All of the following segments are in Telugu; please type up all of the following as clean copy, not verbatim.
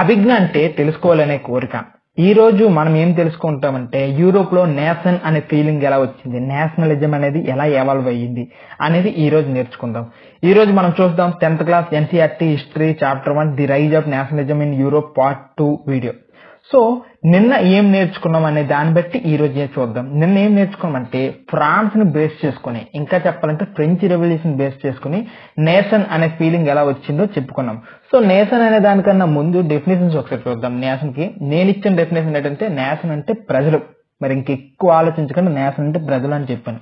అభిజ్ఞ అంటే తెలుసుకోవాలనే కోరిక. ఈ రోజు మనం ఏం తెలుసుకుంటామంటే యూరోప్ లో నేషన్ అనే ఫీలింగ్ ఎలా వచ్చింది, నేషనలిజం అనేది ఎలా ఎవాల్వ్ అయ్యింది అనేది ఈ రోజు నేర్చుకుందాం. ఈ రోజు మనం చూద్దాం 10th class NCERT history chapter 1 the rise of nationalism in Europe part 2 video. So నిన్న ఏం నేర్చుకున్నాం అనే దాన్ని బట్టి ఈ రోజు చూద్దాం. నిన్న ఏం నేర్చుకున్నామంటే ఫ్రాన్స్ ని బేస్ చేసుకుని, ఇంకా చెప్పాలంటే ఫ్రెంచ్ రెవల్యూషన్ బేస్ చేసుకుని నేషన్ అనే ఫీలింగ్ ఎలా వచ్చిందో చెప్పుకున్నాం. సో నేషన్ అనే దానికన్నా ముందు డెఫినేషన్స్ ఒకసారి చూద్దాం. నేషన్ కి నేను ఇచ్చిన డెఫినేషన్ ఏంటంటే నేషన్ అంటే ప్రజలు. మరి ఇంకెక్కువ ఆలోచించకుండా నేషన్ అంటే ప్రజలు అని చెప్పాను.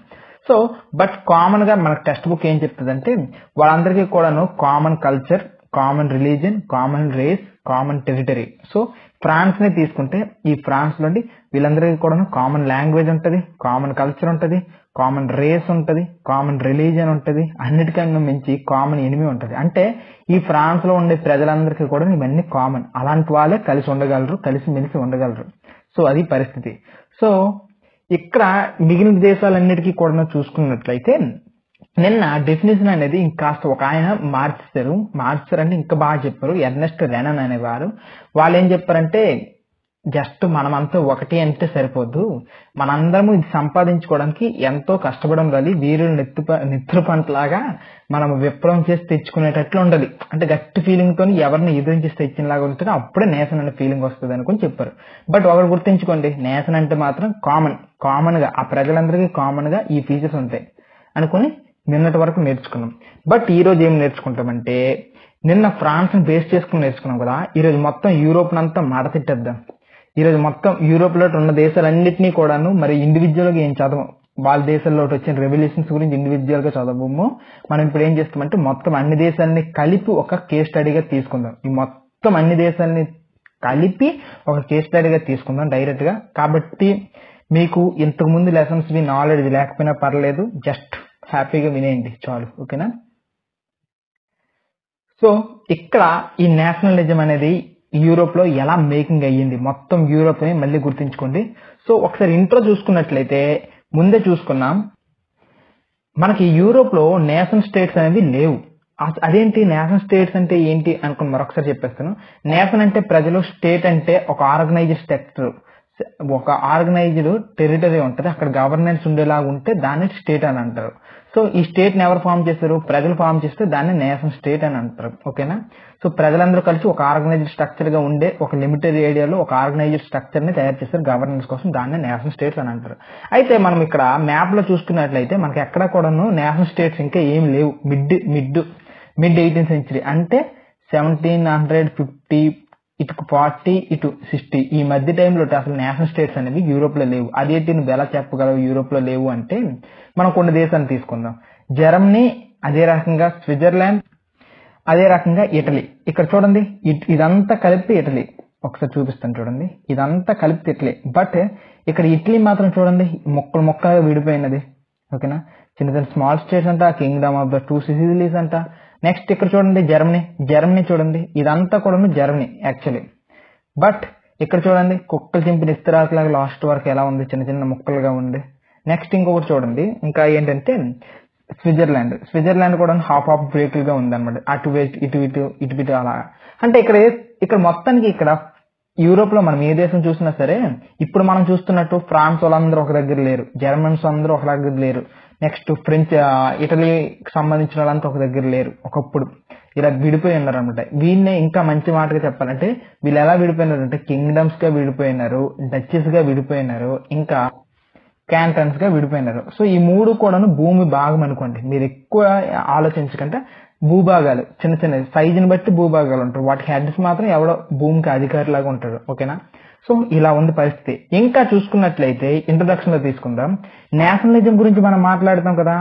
సో బట్ కామన్ గా మనకు టెక్స్ట్ బుక్ ఏం చెప్తుందంటే వాళ్ళందరికీ కూడాను common culture, common religion, common race, common territory. So France ని తీసుకుంటే ఈ ఫ్రాన్స్ లోని వీళ్ళందరికీ కూడా కామన్ లాంగ్వేజ్ ఉంటది, కామన్ కల్చర్ ఉంటది, కామన్ రేస్ ఉంటది, కామన్ రిలీజన్ ఉంటది, అన్నిటికన్నా మించి కామన్ ఎనిమి ఉంటది. అంటే ఈ ఫ్రాన్స్ లో ఉండే ప్రజలందరికీ కూడా ఇవన్నీ కామన్. అలాంటి వాళ్ళే కలిసి ఉండగలరు, కలిసి మెలిసి ఉండగలరు. సో అది పరిస్థితి. సో ఇక్కడ మిగిలిన దేశాలన్నిటికీ కూడా చూసుకున్నట్లయితే నిన్న డెఫినేషన్ అనేది ఇంకాస్త ఒక ఆయన మార్చారంటే ఇంకా బాగా చెప్పారు. ఎర్నెస్ట్ రెనన్ అనేవారు. వాళ్ళు ఏం చెప్పారంటే జస్ట్ మనమంతా ఒకటి అంటే సరిపోద్దు, మనందరము ఇది సంపాదించుకోవడానికి ఎంతో కష్టపడాలి, వీరులు నెత్తురు పంటలాగా మనం విప్లవం చేసి తెచ్చుకునేటట్లు ఉండాలి. అంటే గట్టి ఫీలింగ్ తో ఎవరిని ఎదురించి తెచ్చినలాగా ఉంటే అప్పుడే నేషన్ అనే ఫీలింగ్ వస్తుంది అనుకుని చెప్పారు. బట్ ఒకటి గుర్తుంచుకోండి, నేషన్ అంటే మాత్రం కామన్ గా ఆ ప్రజలందరికీ కామన్ గా ఈ ఫీచర్స్ ఉంటాయి అనుకుని నిన్నటి వరకు నేర్చుకున్నాం. బట్ ఈ రోజు ఏం నేర్చుకుంటామంటే నిన్న ఫ్రాన్స్ ని బేస్ చేసుకుని నేర్చుకున్నాం కదా, ఈ రోజు మొత్తం యూరోప్ నంతా మడతిట్టేద్దాం. ఈ రోజు మొత్తం యూరోప్ లో ఉన్న దేశాలన్నింటినీ కూడాను మరి ఇండివిజువల్ గా ఏం చదవం, వాళ్ళ దేశాల్లో వచ్చిన రెవల్యూషన్స్ గురించి ఇండివిజువల్ గా చదవము. మనం ఇప్పుడు ఏం చేస్తామంటే మొత్తం అన్ని దేశాలని కలిపి ఒక కేస్ స్టడీగా తీసుకుందాం. ఈ మొత్తం అన్ని దేశాలని కలిపి ఒక కేస్ స్టడీగా తీసుకుందాం డైరెక్ట్ గా. కాబట్టి మీకు ఇంతకు ముందు లెసన్స్ నాలెడ్జ్ లేకపోయినా పర్లేదు, జస్ట్ హ్యాపీగా వినేయండి చాలు, ఓకేనా. సో ఇక్కడ ఈ నేషనలిజం అనేది యూరోప్ లో ఎలా మేకింగ్ అయ్యింది, మొత్తం యూరోప్ ని మళ్ళీ గుర్తించుకోండి. సో ఒకసారి ఇంట్రో చూసుకున్నట్లయితే ముందే చూసుకున్నాం, మనకి యూరోప్ లో నేషన్ స్టేట్స్ అనేవి లేవు. అదేంటి నేషన్ స్టేట్స్ అంటే ఏంటి అనుకుని మరొకసారి చెప్పేస్తాను. నేషన్ అంటే ప్రజలు, స్టేట్ అంటే ఒక ఆర్గనైజ్డ్ స్ట్రక్చర్, ఒక ఆర్గనైజ్డ్ టెరిటరీ ఉంటది, అక్కడ గవర్నెన్స్ ఉండేలాగా ఉంటే దాన్ని స్టేట్ అని అంటారు. సో ఈ స్టేట్ ని ఎవరు ఫామ్ చేస్తారు, ప్రజలు ఫామ్ చేస్తే దాన్ని నేషన్ స్టేట్ అని అంటారు, ఓకేనా. సో ప్రజలందరూ కలిసి ఒక ఆర్గనైజ్డ్ స్ట్రక్చర్ గా ఉండే ఒక లిమిటెడ్ ఏరియాలో ఒక ఆర్గనైజ్డ్ స్ట్రక్చర్ ని తయారు చేస్తారు గవర్నెన్స్ కోసం, దాన్ని నేషన్ స్టేట్స్ అని అంటారు. అయితే మనం ఇక్కడ మ్యాప్ లో చూసుకున్నట్లయితే మనకి ఎక్కడ కూడాను నేషన్ స్టేట్స్ ఇంకా ఏమి లేవు. మిడ్ 18th సెంచరీ అంటే 1750 ఇటు 40 ఇటు 60 ఈ మధ్య టైంలో అసలు నేషనల్ స్టేట్స్ అనేవి యూరోప్ లో లేవు. అదేంటి నువ్వు ఎలా చెప్పగలవు యూరోప్ లో లేవు అంటే మనం కొన్ని దేశాలను తీసుకుందాం. జర్మనీ, అదే రకంగా స్విట్జర్లాండ్, అదే రకంగా ఇటలీ. ఇక్కడ చూడండి ఇదంతా కలిపి ఇటలీ, ఒకసారి చూపిస్తాను చూడండి, ఇదంతా కలిపి ఇటలీ. బట్ ఇక్కడ ఇటలీ మాత్రం చూడండి ముక్కలుగా విడిపోయినది, ఓకేనా. చిన్న చిన్న స్మాల్ స్టేట్స్ అంట, కింగ్డమ్ ఆఫ్ ద 2 సిసిలీస్ అంట. నెక్స్ట్ ఇక్కడ చూడండి జర్మనీ చూడండి, ఇదంతా కూడా జర్మనీ యాక్చువల్లీ. బట్ ఇక్కడ చూడండి కుక్కలు చింపిన ఇస్తరాకులాగా లాస్ట్ వరకు ఎలా ఉంది, చిన్న చిన్న ముక్కలుగా ఉంది. నెక్స్ట్ ఇంకొకటి చూడండి, ఇంకా ఏంటంటే స్విట్జర్లాండ్ కూడా హాఫ్ బ్రేక్ గా ఉంది అనమాట, ఇటు అలా. అంటే ఇక్కడ మొత్తానికి ఇక్కడ యూరోప్ లో మనం ఏ దేశం చూసినా సరే ఇప్పుడు మనం చూస్తున్నట్టు ఫ్రాన్స్ వాళ్ళందరూ ఒక దగ్గర లేరు, జర్మన్స్ అందరూ ఒక దగ్గర లేరు, నెక్స్ట్ ఫ్రెంచ్ ఇటలీకి సంబంధించిన వాళ్ళంతా ఒక దగ్గర లేరు. ఒకప్పుడు ఇలా విడిపోయి ఉన్నారు అనమాట. వీళ్ళని ఇంకా మంచి మాటగా చెప్పాలంటే వీళ్ళు ఎలా విడిపోయినారంటే కింగ్డమ్స్ గా విడిపోయినారు, డచెస్ గా విడిపోయినారు, ఇంకా క్యాంటన్స్ గా విడిపోయినారు. సో ఈ మూడు కూడాను భూమి భాగం అనుకోండి, మీరు ఎక్కువ ఆలోచించకంటే భూభాగాలు చిన్న చిన్న సైజుని బట్టి భూభాగాలు ఉంటారు, వాటి హెడ్స్ మాత్రం ఎవడో భూమికి అధికారిలాగా ఉంటారు, ఓకేనా. సో ఇలా ఉంది పరిస్థితి. ఇంకా చూసుకున్నట్లయితే ఇంట్రొడక్షన్ లో తీసుకుందాం. నేషనలిజం గురించి మనం మాట్లాడతాం కదా,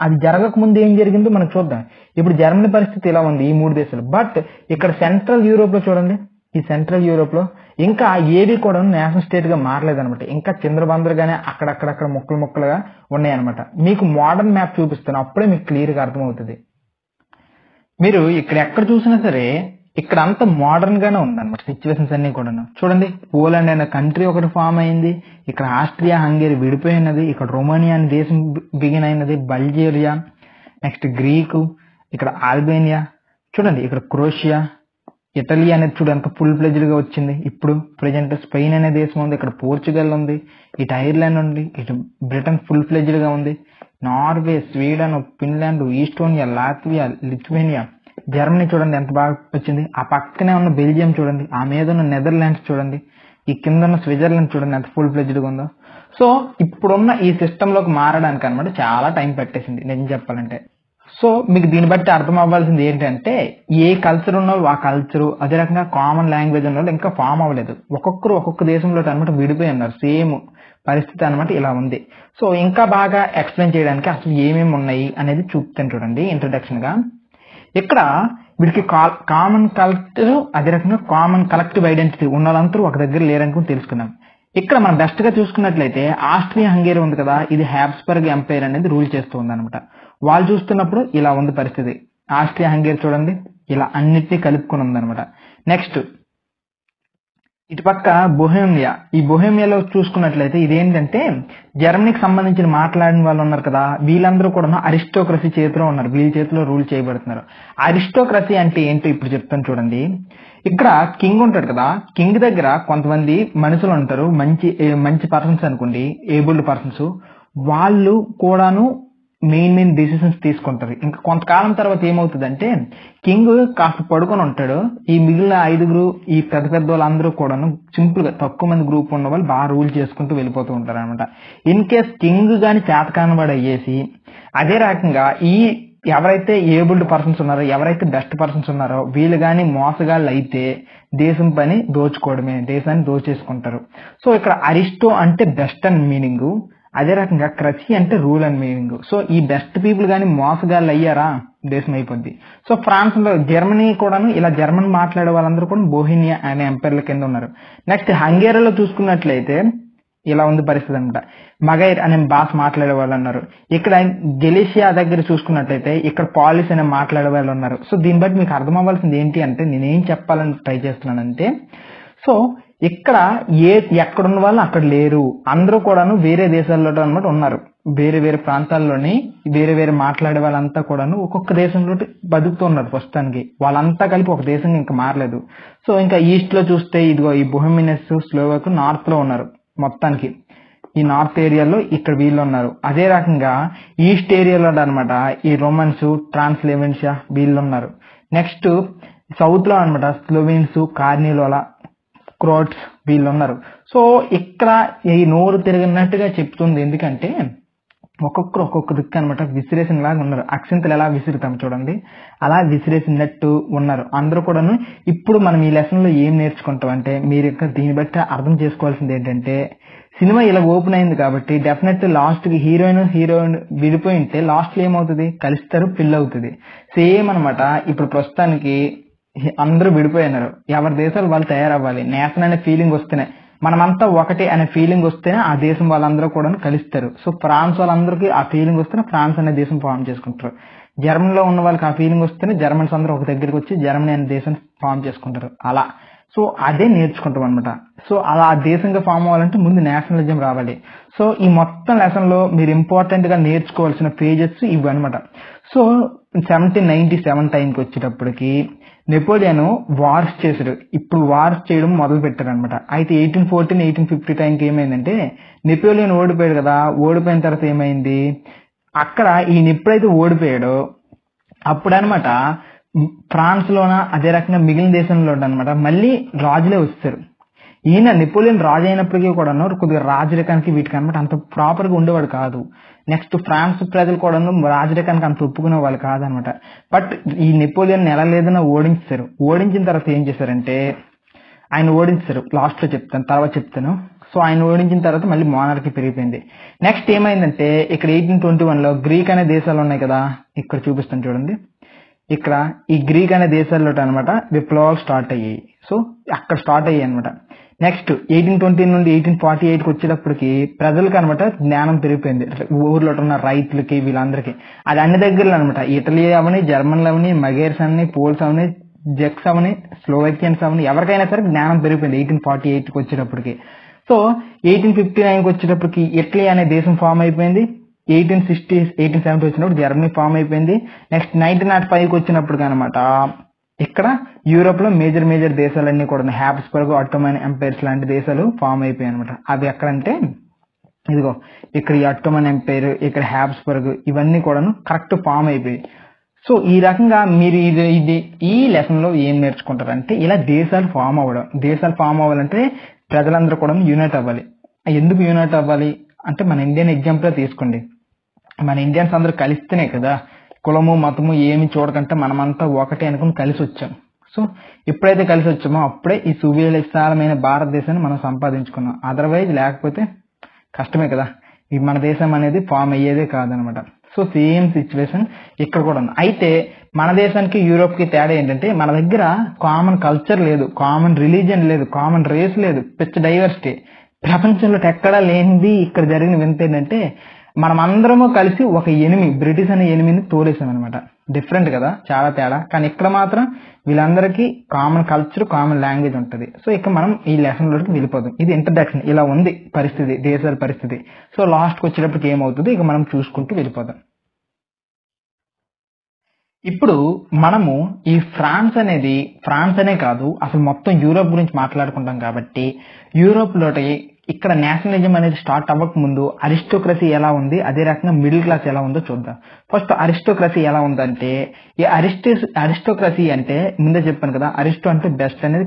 అది జరగక ముందు ఏం జరిగిందో మనం చూద్దాం. ఇప్పుడు జర్మనీ పరిస్థితి ఇలా ఉంది, ఈ 3 దేశాలు. బట్ ఇక్కడ సెంట్రల్ యూరోప్ లో చూడండి, ఈ సెంట్రల్ యూరోప్ లో ఇంకా ఏవి కూడా నేషనల్ స్టేట్ గా మారలేదనమాట. ఇంకా చిందరబందరగానే అక్కడక్కడ ముక్కలుగా ఉన్నాయన్నమాట. మీకు మోడర్న్ మ్యాప్ చూపిస్తాను, అప్పుడే మీకు క్లియర్ గా అర్థమవుతుంది. మీరు ఇక్కడ ఎక్కడ చూసినా సరే ఇక్కడ అంతా మోడర్న్ గానే ఉందన్నమాట సిచ్యువేషన్స్ అన్ని కూడా. చూడండి పోలాండ్ అనే కంట్రీ ఒకటి ఫామ్ అయింది, ఇక్కడ ఆస్ట్రియా హంగేరీ విడిపోయినది, ఇక్కడ రొమానియా అనే దేశం బిగిన్ అయినది, బల్గేరియా, నెక్స్ట్ గ్రీకు, ఇక్కడ ఆల్బేనియా, చూడండి ఇక్కడ క్రొయేషియా, ఇటలీ అనేది చూడు ఎంత ఫుల్ ఫ్లెడ్జ్డ్ గా వచ్చింది. ఇప్పుడు ప్రెజెంట్ స్పెయిన్ అనే దేశం ఉంది, ఇక్కడ పోర్చుగల్ ఉంది, ఇటు ఐర్లాండ్ ఉంది, ఇటు బ్రిటన్ ఫుల్ ఫ్లెడ్జ్డ్ గా ఉంది, Norway, Sweden, Finland, Estonia, Latvia, Lithuania, Germany చూడండి ఎంత బాగా వచ్చింది. ఆ పక్కనే ఉన్న బెల్జియం చూడండి, ఆ మీద ఉన్న నెదర్లాండ్స్ చూడండి, ఈ కింద ఉన్న స్విట్జర్లాండ్ చూడండి ఎంత ఫుల్ ఫ్లెడ్జ్డ్ గా ఉందో. సో ఇప్పుడున్న ఈ సిస్టమ్ లోకి మారడానికి అనమాట చాలా టైం పట్టేసింది నిజం చెప్పాలంటే. సో మీకు దీన్ని బట్టి అర్థం అవ్వాల్సింది ఏంటంటే ఏ కల్చర్ ఉన్న ఆ కల్చర్, అదే రకంగా కామన్ లాంగ్వేజ్ ఉన్న వాళ్ళు ఇంకా ఫామ్ అవ్వలేదు. ఒక్కొక్కరు ఒక్కొక్క దేశంలో అనమాట విడిపోయి ఉన్నారు. సేమ్ పరిస్థితి అనమాట ఇలా ఉంది. సో ఇంకా బాగా ఎక్స్ప్లెయిన్ చేయడానికి అసలు ఏమేమి ఉన్నాయి అనేది చూపుతాను చూడండి ఇంట్రొడక్షన్ గా. ఇక్కడ వీడికి కామన్ కల్చర్, అదే రకంగా కామన్ కలెక్టివ్ ఐడెంటిటీ ఉన్న వాళ్ళందరూ ఒక దగ్గర లేరనుకుని తెలుసుకున్నాం. ఇక్కడ మనం బెస్ట్ గా చూసుకున్నట్లయితే ఆస్ట్రియా హంగేరీ ఉంది కదా, ఇది హ్యాబ్స్బర్గ్ ఎంపైర్ అనేది రూల్ చేస్తూ ఉంది అనమాట. వాళ్ళు చూస్తున్నప్పుడు ఇలా ఉంది పరిస్థితి. ఆస్ట్రియా హంగేరీ చూడండి ఇలా అన్నిటినీ కలుపుకొని ఉందన్నమాట. నెక్స్ట్ ఇటుపక్క బొహేమియా. ఈ బొహేమియాలో చూసుకున్నట్లయితే ఇదేంటంటే జర్మనీకి సంబంధించిన మాట్లాడిన వాళ్ళు ఉన్నారు కదా, వీళ్ళందరూ కూడా అరిస్టోక్రసీ చేతిలో ఉన్నారు, వీళ్ళ చేతిలో రూల్ చేయబడుతున్నారు. అరిస్టోక్రసీ అంటే ఏంటో ఇప్పుడు చెప్తాను చూడండి. ఇక్కడ కింగ్ ఉంటాడు కదా, కింగ్ దగ్గర కొంతమంది మనుషులు ఉంటారు, మంచి పర్సన్స్ అనుకోండి, ఏబుల్డ్ పర్సన్స్, వాళ్ళు కూడాను మెయిన్ డిసిషన్స్ తీసుకుంటారు. ఇంకా కొంతకాలం తర్వాత ఏమవుతుందంటే కింగ్ కాస్త పడుకొని ఉంటాడు, ఈ మిగిలిన 5 ఈ పెద్ద వాళ్ళందరూ కూడాను సింపుల్ గా తక్కువ మంది గ్రూప్ ఉన్న వాళ్ళు బాగా రూల్ చేసుకుంటూ వెళ్ళిపోతూ ఉంటారు అనమాట. ఇన్ కేస్ కింగ్ గాని చేతకానివాడు అయ్యేసి, అదే రకంగా ఈ ఎవరైతే ఏబుల్డ్ పర్సన్స్ ఉన్నారో, ఎవరైతే బెస్ట్ పర్సన్స్ ఉన్నారో వీళ్ళు గాని మోసగాళ్ళు అయితే దేశం పని దోచుకోవడమే, దేశాన్ని దోచేసుకుంటారు. సో ఇక్కడ అరిస్టో అంటే బెస్ట్ అని మీనింగ్, అదే రకంగా క్రసీ అంటే రూల్ అని మీనింగ్. సో ఈ బెస్ట్ పీపుల్ గాని మోసగాళ్ళు అయ్యారా దేశం అయిపోద్ది. సో ఫ్రాన్స్ లో, జర్మనీ కూడాను ఇలా జర్మన్ మాట్లాడే వాళ్ళందరూ కూడా బోహేమియా అనే ఎంపైర్ల కింద ఉన్నారు. నెక్స్ట్ హంగేరీలో చూసుకున్నట్లయితే ఇలా ఉంది పరిస్థితి అనమాట. మగైర్ అనే భాష మాట్లాడే వాళ్ళు ఉన్నారు. ఇక్కడ గెలీషియా దగ్గర చూసుకున్నట్లయితే ఇక్కడ పాలిస్ అనే మాట్లాడే వాళ్ళు ఉన్నారు. సో దీన్ని బట్టి మీకు అర్థం అవ్వాల్సింది ఏంటి అంటే నేనేం చెప్పాలని ట్రై చేస్తున్నానంటే, సో ఇక్కడ ఎక్కడున్న వాళ్ళు అక్కడ లేరు, అందరూ కూడాను వేరే దేశాల్లో అనమాట ఉన్నారు. వేరే వేరే ప్రాంతాల్లోని వేరే మాట్లాడే వాళ్ళంతా కూడాను ఒక్కొక్క దేశంలో బతుకుతూ ఉన్నారు ప్రస్తుతానికి. వాళ్ళంతా కలిపి ఒక దేశంగా ఇంకా మారలేదు. సో ఇంకా ఈస్ట్ లో చూస్తే ఇదిగో ఈ బొహెమియన్స్, స్లోవాక్ నార్త్ లో ఉన్నారు. మొత్తానికి ఈ నార్త్ ఏరియాలో ఇక్కడ వీళ్ళు ఉన్నారు. అదే రకంగా ఈస్ట్ ఏరియాలో అనమాట ఈ రోమన్స్, ట్రాన్స్లేవెన్షియా వీళ్ళు ఉన్నారు. నెక్స్ట్ సౌత్ లో అనమాట స్లోవెన్స్, కార్నిలోలా, క్రోట్స్ వీళ్ళు ఉన్నారు. సో ఇక్కడ ఈ నోరు తిరిగినట్టుగా చెప్తుంది. ఎందుకంటే ఒక్కొక్కరు ఒక్కొక్క దిక్కు అనమాట విసిరేసిన లాగా ఉన్నారు. అక్షంతలు ఎలా విసురుతాం చూడండి, అలా విసిరేసినట్టు ఉన్నారు అందరూ కూడాను. ఇప్పుడు మనం ఈ లెసన్ లో ఏం నేర్చుకుంటాం అంటే, మీరు దీన్ని బట్టి అర్థం చేసుకోవాల్సింది ఏంటంటే, సినిమా ఇలా ఓపెన్ అయింది కాబట్టి డెఫినెట్ లాస్ట్ కి హీరోయిన్ విడిపోయి ఉంటే లాస్ట్ లో ఏమవుతుంది, కలుస్తారు, పెళ్లి అవుతుంది. సేమ్ అనమాట ఇప్పుడు ప్రస్తుతానికి అందరూ విడిపోయినారు. ఎవరి దేశాలు వాళ్ళు తయారవ్వాలి. నేషన్ అనే ఫీలింగ్ వస్తేనే, మనమంతా ఒకటి అనే ఫీలింగ్ వస్తేనే ఆ దేశం వాళ్ళందరూ కూడా కలుస్తారు. సో ఫ్రాన్స్ వాళ్ళందరికీ ఆ ఫీలింగ్ వస్తేనే ఫ్రాన్స్ అనే దేశం ఫామ్ చేసుకుంటారు. జర్మనీలో ఉన్న వాళ్ళకి ఆ ఫీలింగ్ వస్తేనే జర్మన్స్ అందరూ ఒక దగ్గరికి వచ్చి జర్మనీ అనే దేశం ఫామ్ చేసుకుంటారు. అలా సో అదే నేర్చుకుంటాం అనమాట. సో అలా ఆ దేశంగా ఫామ్ అవ్వాలంటే ముందు నేషనలిజం రావాలి. సో ఈ మొత్తం లెసన్ లో మీరు ఇంపార్టెంట్ గా నేర్చుకోవాల్సిన పేజెస్ ఇవి అనమాట. సో 1797 టైంకి వచ్చేటప్పటికి నెపోలియన్ వార్స్ చేశాడు. ఇప్పుడు వార్స్ చేయడం మొదలు పెట్టారు అనమాట. అయితే 1814, 1850 టైంకి ఏమైందంటే నెపోలియన్ ఓడిపోయాడు కదా, ఓడిపోయిన తర్వాత ఏమైంది, అక్కడ ఈయన ఎప్పుడైతే ఓడిపోయాడో అప్పుడు అనమాట ఫ్రాన్స్ లోన, అదే రకంగా మిగిలిన దేశంలో అనమాట మళ్ళీ రాజులే వచ్చారు. ఈయన నెపోలియన్ రాజు అయినప్పటికీ కూడా కొద్దిగా రాజరికానికి వీటికి అనమాట అంత ప్రాపర్ గా ఉండేవాడు కాదు. నెక్స్ట్ ఫ్రాన్స్ ప్రజలు కూడా రాజరికానికి అంత ఒప్పుకునే వాళ్ళు కాదనమాట. బట్ ఈ నెపోలియన్ ఎలా లేదన్నా ఓడించారు. ఓడించిన తర్వాత ఏం చేశారంటే ఆయన ఓడించారు. లాస్ట్ లో చెప్తాను, తర్వాత చెప్తాను. సో ఆయన ఓడించిన తర్వాత మళ్ళీ మోనార్కీ పెరిగిపోయింది. నెక్స్ట్ ఏమైందంటే ఇక్కడ 1821 లో గ్రీక్ అనే దేశాలు ఉన్నాయి కదా, ఇక్కడ చూపిస్తాను చూడండి. ఇక్కడ ఈ గ్రీక్ అనే దేశాల్లో అనమాట విప్లవాలు స్టార్ట్ అయ్యాయి. సో అక్కడ స్టార్ట్ అయ్యాయి అనమాట. నెక్స్ట్ 1820 నుండి 1848కి వచ్చేటప్పటికి ప్రజలకు అనమాట జ్ఞానం పెరిగిపోయింది. ఊర్లో ఉన్న రైతులకి వీళ్ళందరికీ. అది అన్ని దగ్గరలో అనమాట, ఇటలీ అవని, జర్మన్లు అవని, మగైర్స్ అవని, పోల్స్ అవని, జెక్స్ అవని, స్లోవేకియన్స్ అవని, ఎవరికైనా సరే జ్ఞానం పెరిగిపోయింది 1848కి వచ్చేటప్పటికి. సో 1859కి వచ్చేటప్పటికి ఇటలీ అనే దేశం ఫామ్ అయిపోయింది. 1860, 1870 వచ్చినప్పుడు జర్మనీ ఫామ్ అయిపోయింది. నెక్స్ట్ 1905కి వచ్చినప్పటికి అనమాట ఇక్కడ యూరోప్ లో మేజర్ దేశాలన్నీ కూడా హ్యాబ్స్బర్గ్, ఆటోమన్ ఎంపైర్స్ లాంటి దేశాలు ఫామ్ అయిపోయాయి అనమాట. అవి ఎక్కడంటే ఇదిగో ఇక్కడ ఈ ఆటోమన్ ఎంపైర్, ఇక్కడ హ్యాబ్స్బర్గ్, ఇవన్నీ కూడాను కరెక్ట్ ఫామ్ అయిపోయాయి. సో ఈ రకంగా మీరు ఇది ఈ లెసన్ లో ఏం నేర్చుకుంటారంటే ఇలా దేశాలు ఫామ్ అవ్వాలంటే ప్రజలందరూ కూడా యూనైట్ అవ్వాలి. ఎందుకు యూనైట్ అవ్వాలి అంటే మన ఇండియన్ ఎగ్జాంపుల్ తీసుకోండి. మన ఇండియన్స్ అందరూ కలిస్తేనే కదా, కులము మతము ఏమి చూడకంటే మనమంతా ఒకటే అనుకుని కలిసి వచ్చాం. సో ఎప్పుడైతే కలిసి వచ్చామో అప్పుడే ఈ సువిశాలమైన భారతదేశాన్ని మనం సంపాదించుకున్నాం. అదర్వైజ్ లేకపోతే కష్టమే కదా, ఈ మన దేశం అనేది ఫామ్ అయ్యేదే కాదనమాట. సో సేమ్ సిచ్యువేషన్ ఇక్కడ కూడా ఉంది. అయితే మన దేశానికి యూరోప్ కి తేడా ఏంటంటే మన దగ్గర కామన్ కల్చర్ లేదు, కామన్ రిలీజియన్ లేదు, కామన్ రేస్ లేదు, పిచ్ డైవర్సిటీ. ప్రపంచంలో ఎక్కడా లేనిది ఇక్కడ జరిగిన వింత ఏంటంటే మనం అందరము కలిసి ఒక బ్రిటిష్ అనే ఎనిమిని తోలేసాం అనమాట. డిఫరెంట్ కదా, చాలా తేడా. కానీ ఇక్కడ మాత్రం వీళ్ళందరికీ కామన్ కల్చర్, కామన్ లాంగ్వేజ్ ఉంటుంది. సో ఇక మనం ఈ లెసన్ లోకి వెళ్ళిపోదాం. ఇది ఇంట్రడక్షన్, ఇలా ఉంది పరిస్థితి, దేశాల పరిస్థితి. సో లాస్ట్కి వచ్చేటప్పటికి ఏమవుతుంది ఇక మనం చూసుకుంటూ వెళ్ళిపోదాం. ఇప్పుడు మనము ఈ ఫ్రాన్స్ అనే కాదు అసలు మొత్తం యూరోప్ గురించి మాట్లాడుకుంటాం కాబట్టి యూరోప్ లో ఇక్కడ నేషనలిజం అనేది స్టార్ట్ అవ్వక ముందు అరిస్టోక్రసీ ఎలా ఉంది, అదే రకంగా మిడిల్ క్లాస్ ఎలా ఉందో చూద్దాం. ఫస్ట్ అరిస్టోక్రసీ ఎలా ఉందంటే, ఈ అరిస్టోక్రసీ అంటే ముందే చెప్పాను కదా, అరిస్టో అంటే బెస్ట్ అనేది,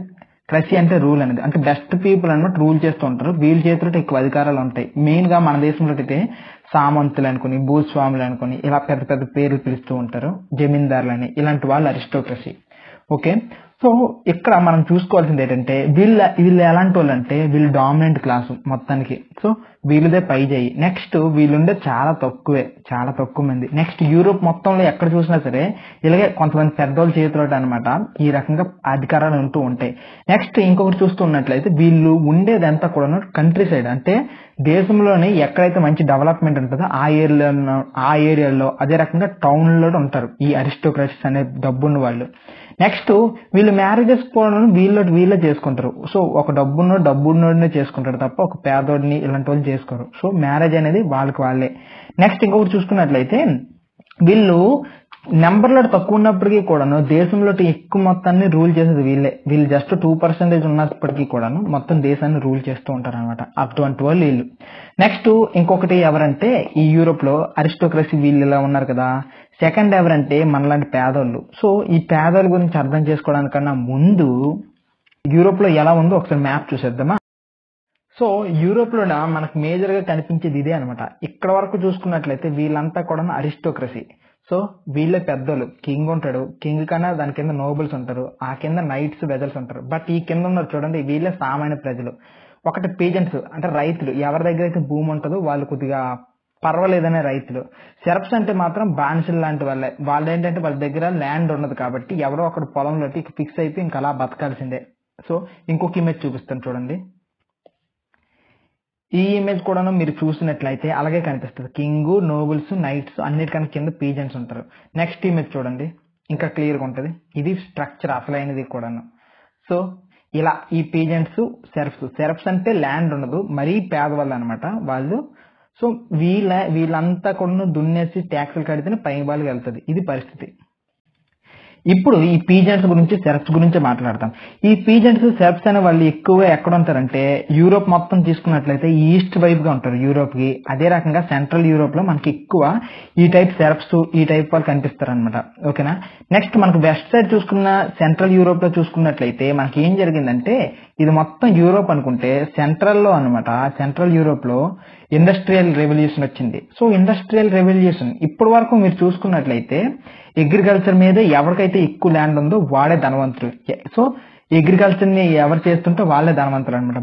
క్రసీ అంటే రూల్ అనేది, అంటే బెస్ట్ పీపుల్ అన్నమాట రూల్ చేస్తూ ఉంటారు. వీళ్ళ చేతిలో ఎక్కువ అధికారాలు ఉంటాయి. మెయిన్ గా మన దేశంలో అయితే సామంతులు అనుకుని, భూస్వాములు అనుకుని ఇలా పెద్ద పేర్లు పిలుస్తూ ఉంటారు, జమీందారులని, ఇలాంటి వాళ్ళు అరిస్టోక్రసీ. ఓకే, సో ఇక్కడ మనం చూసుకోవాల్సింది ఏంటంటే వీళ్ళు ఎలాంటి వాళ్ళు అంటే వీళ్ళు డామినెంట్ క్లాసు మొత్తానికి. సో వీళ్ళదే పై చేయి. నెక్స్ట్ వీళ్ళుండే చాలా తక్కువ మంది. నెక్స్ట్ యూరోప్ మొత్తంలో ఎక్కడ చూసినా సరే ఇలాగే కొంతమంది పెద్దోళ్ళ చేతిలో అనమాట ఈ రకంగా అధికారాలు ఉంటూ ఉంటాయి. నెక్స్ట్ ఇంకొకటి చూస్తున్నట్లయితే వీళ్ళు ఉండేదంతా కూడా కంట్రీ సైడ్, అంటే దేశంలోనే ఎక్కడైతే మంచి డెవలప్మెంట్ ఉంటుందో ఆ ఏరియాలో అదే రకంగా టౌన్లో ఉంటారు ఈ అరిస్టోక్రసీస్ అనే డబ్బున్న వాళ్ళు. నెక్స్ట్ వీళ్ళు మ్యారేజెస్ కూడా వీళ్ళే చేసుకుంటారు. సో ఒక డబ్బున్నోడినే చేసుకుంటారు తప్ప ఒక పేదోడిని ఇలాంటి వాళ్ళు చేసుకోరు. సో మ్యారేజ్ అనేది వాళ్ళే. నెక్స్ట్ ఇంకొకటి చూసుకున్నట్లయితే వీళ్ళు నెంబర్లో తక్కువ ఉన్నప్పటికీ కూడాను దేశంలో ఎక్కువ మొత్తాన్ని రూల్ చేసేది వీళ్ళు జస్ట్ 2% ఉన్నప్పటికీ కూడాను మొత్తం దేశాన్ని రూల్ చేస్తూ ఉంటారు అనమాట. అటువంటి వాళ్ళు వీళ్ళు. నెక్స్ట్ ఇంకొకటి ఎవరంటే ఈ యూరోప్ లో అరిస్టోక్రసీ వీళ్ళు ఇలా ఉన్నారు కదా. సెకండ్ ఎవరంటే మనలాంటి పేదోళ్ళు. సో ఈ పేదోళ్ళ గురించి అర్థం చేసుకోవడానికన్నా ముందు యూరోప్ లో ఎలా ఉందో ఒకసారి మ్యాప్ చూసేద్దామా. సో యూరోప్ లో మనకు మేజర్ గా కనిపించేది ఇదే అనమాట. ఇక్కడ వరకు చూసుకున్నట్లయితే వీళ్ళంతా కూడా అరిస్టోక్రసీ. సో వీళ్ళే పెద్దోళ్ళు, కింగ్ ఉంటాడు, కింగ్ కన్నా దాని కింద నోబుల్స్ ఉంటారు, ఆ కింద నైట్స్, వెజల్స్ ఉంటారు. బట్ ఈ కింద ఉన్నారు చూడండి, వీళ్ళే సామాన్య ప్రజలు. ఒకటి పీజెంట్స్ అంటే రైతులు, ఎవరి దగ్గర అయితే భూమి ఉంటుందో వాళ్ళు కొద్దిగా పర్వాలేదనే రైతులు. సెర్బ్స్ అంటే మాత్రం బానిసలు లాంటి వాళ్ళు ఏంటంటే వాళ్ళ దగ్గర ల్యాండ్ ఉండదు కాబట్టి ఎవరో ఒకటి పొలంలో ఫిక్స్ అయిపోయి ఇంకా అలా బతకాల్సిందే. సో ఇంకొక ఇమేజ్ చూపిస్తాను చూడండి. ఈ ఇమేజ్ కూడా మీరు చూసినట్లయితే అలాగే కనిపిస్తుంది. కింగ్, నోబుల్స్, నైట్స్ అన్నిటికన్నా కింద పీజెంట్స్ ఉంటారు. నెక్స్ట్ ఇమేజ్ చూడండి, ఇంకా క్లియర్గా ఉంటుంది. ఇది స్ట్రక్చర్ అసలైనది కూడాను. సో ఇలా ఈ పీజెంట్స్, సెర్బ్స్ అంటే ల్యాండ్ ఉండదు, మరీ పేదవాళ్ళు అనమాట వాళ్ళు. సో వీళ్ళంతా కూడా దున్నేసి ట్యాక్సులు కడితేనే పై వాళ్ళకి వెళ్తుంది. ఇది పరిస్థితి. ఇప్పుడు ఈ పీజెంట్స్ గురించి, సెర్బ్స్ గురించి మాట్లాడతాం. ఈ పీజెంట్స్, సెర్బ్స్ అనే వాళ్ళు ఎక్కువగా ఎక్కడ ఉంటారంటే యూరోప్ మొత్తం తీసుకున్నట్లయితే ఈస్ట్ వైపు గా ఉంటారు యూరోప్ కి. అదే రకంగా సెంట్రల్ యూరోప్ లో మనకి ఎక్కువ ఈ టైప్ సెర్బ్స్, ఈ టైప్ వాళ్ళు కనిపిస్తారు అనమాట. ఓకేనా. నెక్స్ట్ మనకు వెస్ట్ సైడ్ చూసుకున్న సెంట్రల్ యూరోప్ లో చూసుకున్నట్లయితే మనకి ఏం జరిగిందంటే ఇది మొత్తం యూరోప్ అనుకుంటే సెంట్రల్ లో అనమాట, సెంట్రల్ యూరోప్ లో ఇండస్ట్రియల్ రెవల్యూషన్ వచ్చింది. సో ఇండస్ట్రియల్ రెవల్యూషన్ ఇప్పటి వరకు మీరు చూసుకున్నట్లయితే అగ్రికల్చర్ మీద ఎవరికైతే ఎక్కువ ల్యాండ్ ఉందో వాడే ధనవంతుడు. సో అగ్రికల్చర్ ని ఎవరు చేస్తుంటే వాళ్ళే ధనవంతులు అనమాట.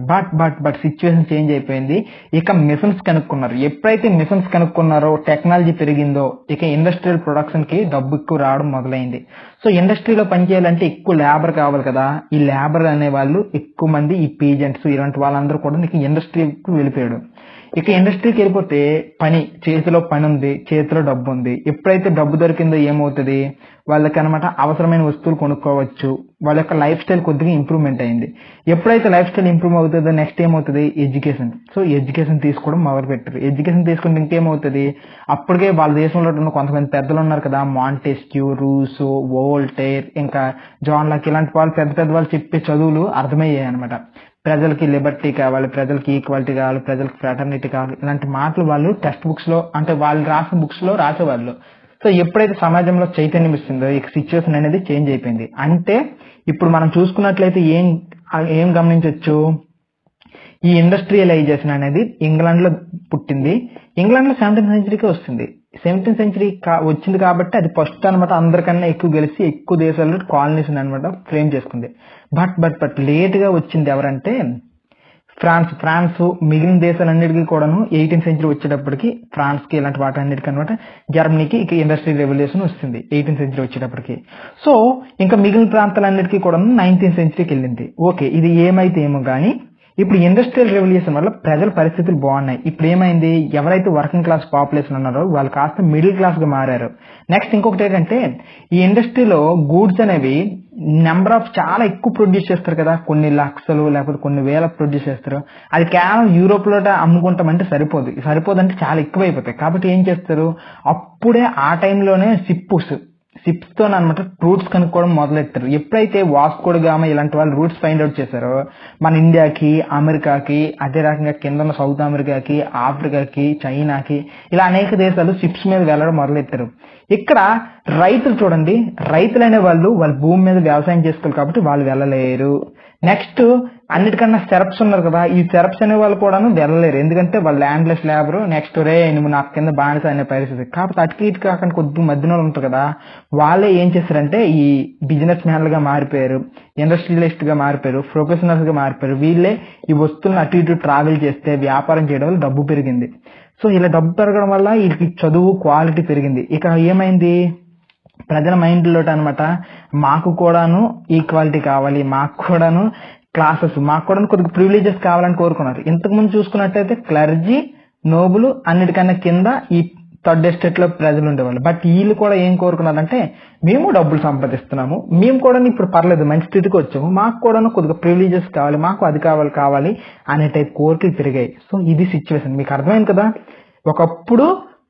బట్ సిచ్యువేషన్ చేంజ్ అయిపోయింది. ఇక మిషన్స్ కనుక్కున్నారు. ఎప్పుడైతే మిషన్స్ కనుక్కున్నారో, టెక్నాలజీ పెరిగిందో, ఇక ఇండస్ట్రియల్ ప్రొడక్షన్ కి డబ్బు ఎక్కువ రావడం మొదలైంది. సో ఇండస్ట్రీలో పనిచేయాలంటే ఎక్కువ లేబర్ కావాలి కదా. ఈ లేబర్ అనే వాళ్ళు ఎక్కువ మంది ఈ పీజెంట్స్ ఇలాంటి వాళ్ళందరూ కూడా నీకు ఇండస్ట్రీకి వెళ్ళిపోయాడు. ఇక ఇండస్ట్రీకి వెళ్ళిపోతే పని, చేతిలో పని ఉంది, చేతిలో డబ్బు ఉంది. ఎప్పుడైతే డబ్బు దొరికిందో ఏమవుతుంది, వాళ్ళకి అనమాట అవసరమైన వస్తువులు కొనుక్కోవచ్చు. వాళ్ళ యొక్క లైఫ్ స్టైల్ కొద్దిగా ఇంప్రూవ్మెంట్ అయింది. ఎప్పుడైతే లైఫ్ స్టైల్ ఇంప్రూవ్ అవుతుందో నెక్స్ట్ ఏమవుతుంది, ఎడ్యుకేషన్. సో ఎడ్యుకేషన్ తీసుకోవడం మొదలు పెట్టారు. ఎడ్యుకేషన్ తీసుకుంటే ఇంకేమవుతుంది, అప్పటికే వాళ్ళ దేశంలో ఉన్న కొంతమంది పెద్దలు ఉన్నారు కదా, మాంటెస్క్యూ, రూసో, వోల్టైర్, ఇంకా జాన్ లాక్, ఇలాంటి వాళ్ళు పెద్ద వాళ్ళు చెప్పే చదువులు అర్థమయ్యాయి అనమాట. ప్రజలకి లిబర్టీ కావాలి, ప్రజలకి ఈక్వాలిటీ కావాలి, ప్రజలకి ఫ్రాటర్నిటీ కావాలి, ఇలాంటి మాటలు వాళ్ళు టెక్స్ట్ బుక్స్ లో, అంటే వాళ్ళు రాసిన బుక్స్ లో రాసేవాళ్ళు. సో ఎప్పుడైతే సమాజంలో చైతన్యం ఇస్తుందో ఇక సిచ్యువేషన్ అనేది చేంజ్ అయిపోయింది. అంటే ఇప్పుడు మనం చూసుకున్నట్లయితే ఏం గమనించవచ్చు, ఈ ఇండస్ట్రియలైజేషన్ అనేది ఇంగ్లాండ్ లో పుట్టింది. ఇంగ్లాండ్ లో 17th సెంచరీకే వస్తుంది. 17th సెంచరీ వచ్చింది కాబట్టి అది ఫస్ట్ అనమాట అందరికన్నా ఎక్కువ గెలిచి ఎక్కువ దేశాల్లో కాలనీస్ అనమాట ఫ్రేమ్ చేసుకుంది. బట్ లేట్ గా వచ్చింది ఎవరంటే ఫ్రాన్స్. మిగిలిన దేశాలన్నిటికీ కూడాను 18th సెంచరీ వచ్చేటప్పటికి ఫ్రాన్స్ కి ఇలాంటి వాటి అన్నిటికీ అనమాట, జర్మనీకి ఇక ఇండస్ట్రియల్ రెవల్యూషన్ వస్తుంది 18th సెంచరీ వచ్చేటప్పటికి. సో ఇంకా మిగిలిన ప్రాంతాలన్నిటికీ కూడాను 19th సెంచరీకి వెళ్ళింది. ఓకే, ఇది ఏమైతే ఏమో కానీ ఇప్పుడు ఇండస్ట్రియల్ రెవల్యూషన్ వల్ల ప్రజల పరిస్థితులు బాగున్నాయి. ఇప్పుడు ఏమైంది, ఎవరైతే వర్కింగ్ క్లాస్ పాపులేషన్ ఉన్నారో వాళ్ళు కాస్త మిడిల్ క్లాస్ గా మారారు. నెక్స్ట్ ఇంకొకటి ఏంటంటే, ఈ ఇండస్ట్రీలో గూడ్స్ అనేవి నెంబర్ ఆఫ్ చాలా ఎక్కువ ప్రొడ్యూస్ చేస్తారు కదా, కొన్ని లక్షలు లేకపోతే కొన్ని వేల ప్రొడ్యూస్ చేస్తారు. అది కేవలం యూరోప్ లో అమ్ముకుంటామంటే సరిపోదంటే చాలా ఎక్కువైపోతాయి. కాబట్టి ఏం చేస్తారు, అప్పుడే ఆ టైంలోనే షిప్స్ తో అనమాట రూట్స్ కనుక్కోవడం మొదలెట్టారు. ఎప్పుడైతే వాస్కో డి గామా ఇలాంటి వాళ్ళు రూట్స్ ఫైండ్ అవుట్ చేశారో మన ఇండియాకి, అమెరికాకి, అదే రకంగా కింద సౌత్ అమెరికాకి, ఆఫ్రికాకి, చైనాకి, ఇలా అనేక దేశాలు షిప్స్ మీద వెళ్ళడం మొదలెట్టారు. ఇక్కడ రైతులు చూడండి, రైతులు అనే వాళ్ళు వాళ్ళ భూమి మీద వ్యవసాయం చేసుకోవాలి కాబట్టి వాళ్ళు వెళ్ళలేరు. నెక్స్ట్ అన్నిటికన్నా సెరప్స్ ఉన్నారు కదా, ఈ సెరప్స్ అనే వాళ్ళు కూడాను వెళ్ళలేరు, ఎందుకంటే వాళ్ళు ల్యాండ్లెస్ లేబర్. నెక్స్ట్ నువ్వు నాకు కింద బానిస అనే పరిస్థితి. కాబట్టి అటుకి ఇటు కాకుండా కొద్దిగా మధ్యలో ఉంటారు కదా, వాళ్ళే ఏం చేశారంటే ఈ బిజినెస్ మ్యాన్లుగా మారిపోయారు, ఇండస్ట్రియలిస్ట్ గా మారిపోయారు, ప్రొఫెషనల్స్ గా మారిపోయారు. వీళ్ళే ఈ వస్తువులను అటు ఇటు ట్రావెల్ చేస్తే వ్యాపారం చేయడం వల్ల డబ్బు పెరిగింది. సో ఇలా డబ్బు పెరగడం వల్ల వీళ్ళకి చదువు క్వాలిటీ పెరిగింది. ఇక ఏమైంది, ప్రజల మైండ్ లో అనమాట మాకు కూడాను ఈక్వాలిటీ కావాలి, మాకు కూడాను క్లాసెస్, మాకు కూడా కొద్దిగా ప్రివిలేజెస్ కావాలని కోరుకున్నారు. ఇంతకు ముందు చూసుకున్నట్టయితే క్లర్జీ, నోబుల్ అన్నిటికన్నా కింద ఈ థర్డ్ ఎస్టేట్ లో ప్రజలు ఉండేవాళ్ళు. బట్ వీళ్ళు కూడా ఏం కోరుకున్నారంటే, మేము డబ్బులు సంపాదిస్తున్నాము, మేము కూడా ఇప్పుడు పర్లేదు మంచి స్థితికి వచ్చాము, మాకు కూడా కొద్దిగా ప్రివిలేజెస్ కావాలి, మాకు అది కావాలి అనే టైప్ కోరికలు పెరిగాయి. సో ఇది సిచ్యువేషన్. మీకు అర్థమైంది కదా, ఒకప్పుడు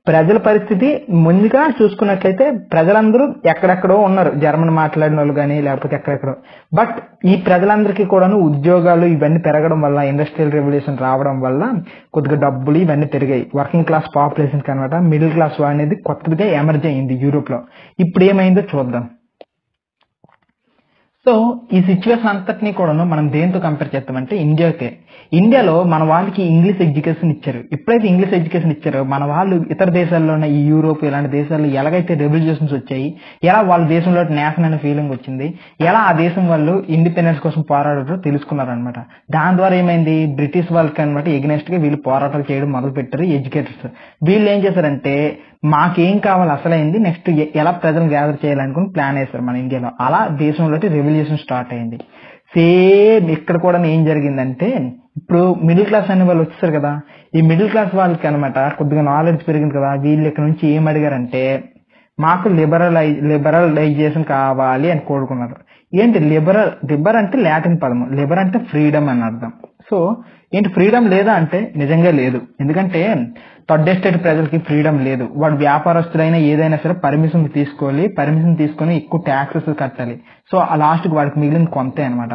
ప్రజల పరిస్థితి ముందుగా చూసుకున్నట్లయితే ప్రజలందరూ ఎక్కడెక్కడో ఉన్నారు, జర్మన్ మాట్లాడిన వాళ్ళు కానీ లేకపోతే ఎక్కడెక్కడో. బట్ ఈ ప్రజలందరికీ కూడాను ఉద్యోగాలు ఇవన్నీ పెరగడం వల్ల, ఇండస్ట్రియల్ రెవల్యూషన్ రావడం వల్ల కొద్దిగా డబ్బులు ఇవన్నీ పెరిగాయి. వర్కింగ్ క్లాస్ పాపులేషన్ కనమాట మిడిల్ క్లాస్ అనేది కొత్తగా ఎమర్జ్ అయింది యూరోప్ లో. ఇప్పుడు ఏమైందో చూద్దాం. సో ఈ సిచ్యువేషన్ అంతటినీ కూడాను మనం దేంతో కంపేర్ చేస్తామంటే ఇండియాకే. ఇండియాలో మన వాళ్ళకి ఇంగ్లీష్ ఎడ్యుకేషన్ ఇచ్చారు. ఎప్పుడైతే ఇంగ్లీష్ ఎడ్యుకేషన్ ఇచ్చారో మన వాళ్ళు ఇతర దేశాల్లోనే, ఈ యూరోప్ ఇలాంటి దేశాల్లో ఎలాగైతే రెవల్యూషన్స్ వచ్చాయి, ఎలా వాళ్ళ దేశంలో నేషన్ అనే ఫీలింగ్ వచ్చింది, ఎలా ఆ దేశం వాళ్ళు ఇండిపెండెన్స్ కోసం పోరాడారో తెలుసుకున్నారనమాట. దాని ద్వారా ఏమైంది, బ్రిటిష్ వాళ్ళకి అనమాట ఎగ్నెస్ట్ గా వీళ్ళు పోరాటాలు చేయడం మొదలు పెట్టారు ఎడ్యుకేటర్స్. వీళ్ళు ఏం చేశారంటే, మాకేం కావాలి అసలైంది, నెక్స్ట్ ఎలా ప్రజలను గ్యాదర్ చేయాలనుకుని ప్లాన్ వేశారు మన ఇండియాలో. అలా దేశంలో రెవల్యూషన్ స్టార్ట్ అయింది. సేమ్ ఇక్కడ కూడా ఏం జరిగిందంటే, ఇప్పుడు మిడిల్ క్లాస్ అనే వాళ్ళు వచ్చేసారు కదా, ఈ మిడిల్ క్లాస్ వాళ్ళకి అనమాట కొద్దిగా నాలెడ్జ్ పెరిగింది కదా, వీళ్ళు ఇక్కడ నుంచి ఏం అడిగారంటే, మాకు లిబరలైజేషన్ కావాలి అని కోరుకున్నారు. ఏంటి లిబర్ అంటే లాటిన్ పదము, లిబర్ అంటే ఫ్రీడమ్ అని అర్థం. సో ఏంటి ఫ్రీడమ్ లేదా అంటే నిజంగా లేదు. ఎందుకంటే థర్డ్ ఎస్టేట్ ప్రజలకి ఫ్రీడమ్ లేదు. వాడు వ్యాపారస్తుడైనా ఏదైనా సరే పర్మిషన్ తీసుకొని ఎక్కువ ట్యాక్సెస్ కట్టాలి. సో ఆ లాస్ట్ కి వాడికి మిగిలిన కొంతే అనమాట.